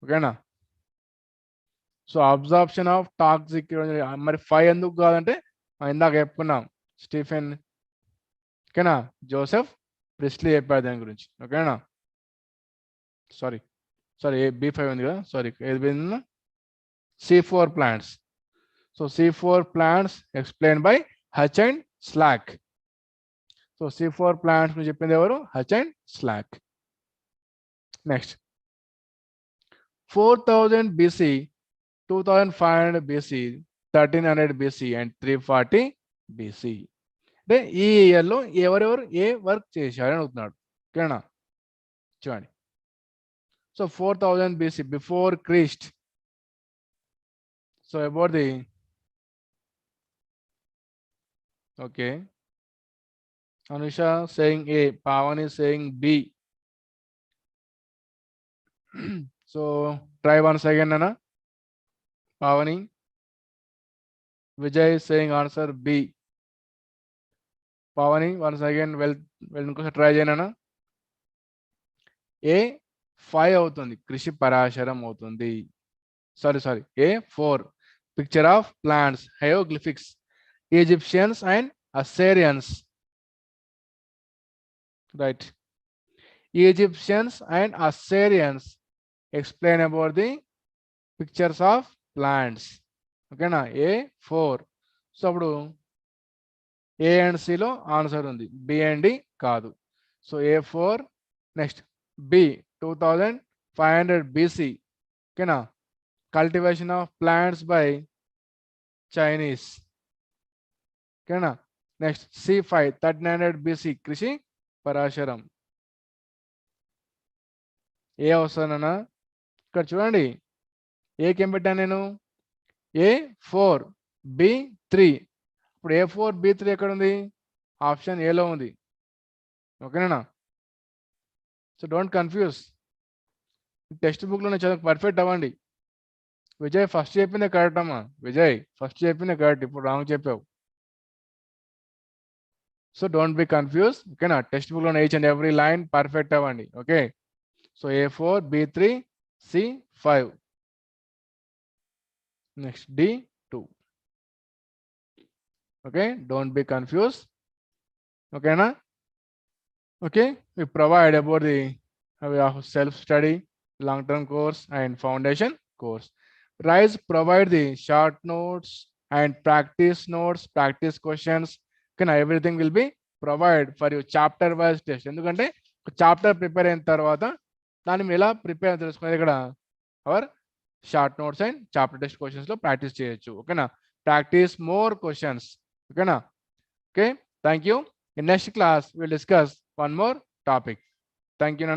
ఓకేనా? సో అబ్జార్ప్షన్ ఆఫ్ టాక్సిక్, మరి 5 ఎందుకు కాదంటే ఇందాక చెప్పుకున్నాం, స్టీఫెన్, ఓకేనా, జోసెఫ్ ప్రిస్లీ చెప్పారు దాని గురించి. ఓకేనా? సారీ B5 ఉంది కదా, సారీ ఏది C4 plants. So C4 plants explained by Hutch and Slack. So C4 plants ను చెప్పింది ఎవరు? Hutch and Slack. Next, 4000 BC, 2500 BC, 1300 BC and 340 BC. అంటే ఈ ఇయర్లో ఎవరెవరు ఏ వర్క్ చేశారని అడుగుతున్నాడు. ఓకేనా? చూడండి. So 4000 BC, before Christ. So about the, okay, Anusha saying A, Pavani saying B. So try once again, Nana. Pavani. Vijay is saying answer B. Pavani, once again, well try Nana. A 5 అవుతుంది, కృషి పరాశరం అవుతుంది. Sorry A4, picture of plants, hieroglyphics, Egyptians and Assyrians. Right. Egyptians and Assyrians explain about the pictures of plants. ఓకేనా? A4. So అప్పుడు A and Cలో answer ఉంది, B and D కాదు. So A4. Next B 2500 BC. ఓకేనా? Cultivation of plants by Chinese. ఓకేనా? Next C5 1300 BC, కృషి పరాశరం. ఏ వస్తుందన్నా? ఇక్కడ చూడండి, ఏకి ఏం పెట్టాను నేను? A4 B3. ఇప్పుడు A4 B3 ఎక్కడ ఉంది? ఆప్షన్ ఏలో ఉంది. ఓకేనా? So don't confuse. టెక్స్ట్ బుక్లోనే చదువు, పర్ఫెక్ట్ అవ్వండి. విజయ్ ఫస్ట్ చెప్పిందే కరెక్ట్ అమ్మా. విజయ్ ఫస్ట్ చెప్పిందే కరెక్ట్, ఇప్పుడు రాంగ్ చెప్పావు. So don't be confuse. ఓకేనా? టెక్స్ట్ బుక్లోనే each and every line perfect అవ్వండి. Okay. So A4 B3 C5. Next D2. Okay, don't be confuse. ఓకేనా? Okay, we provide about the self-study, long-term course and foundation course. RISE provide the short notes and practice notes, practice questions. Everything will be provided for you chapter-wise test. ఎందుకంటే chapter prepare అయిన తర్వాత దాన్ని మీరు ఎలా prepare తెలుసుకునేది ఇక్కడ our short notes and chapter test క్వశ్చన్స్లో practice చేయొచ్చు. ఓకేనా? Practice more questions. ఓకేనా? Okay, thank you. In next class, we'll discuss one more topic. Thank you, Nana.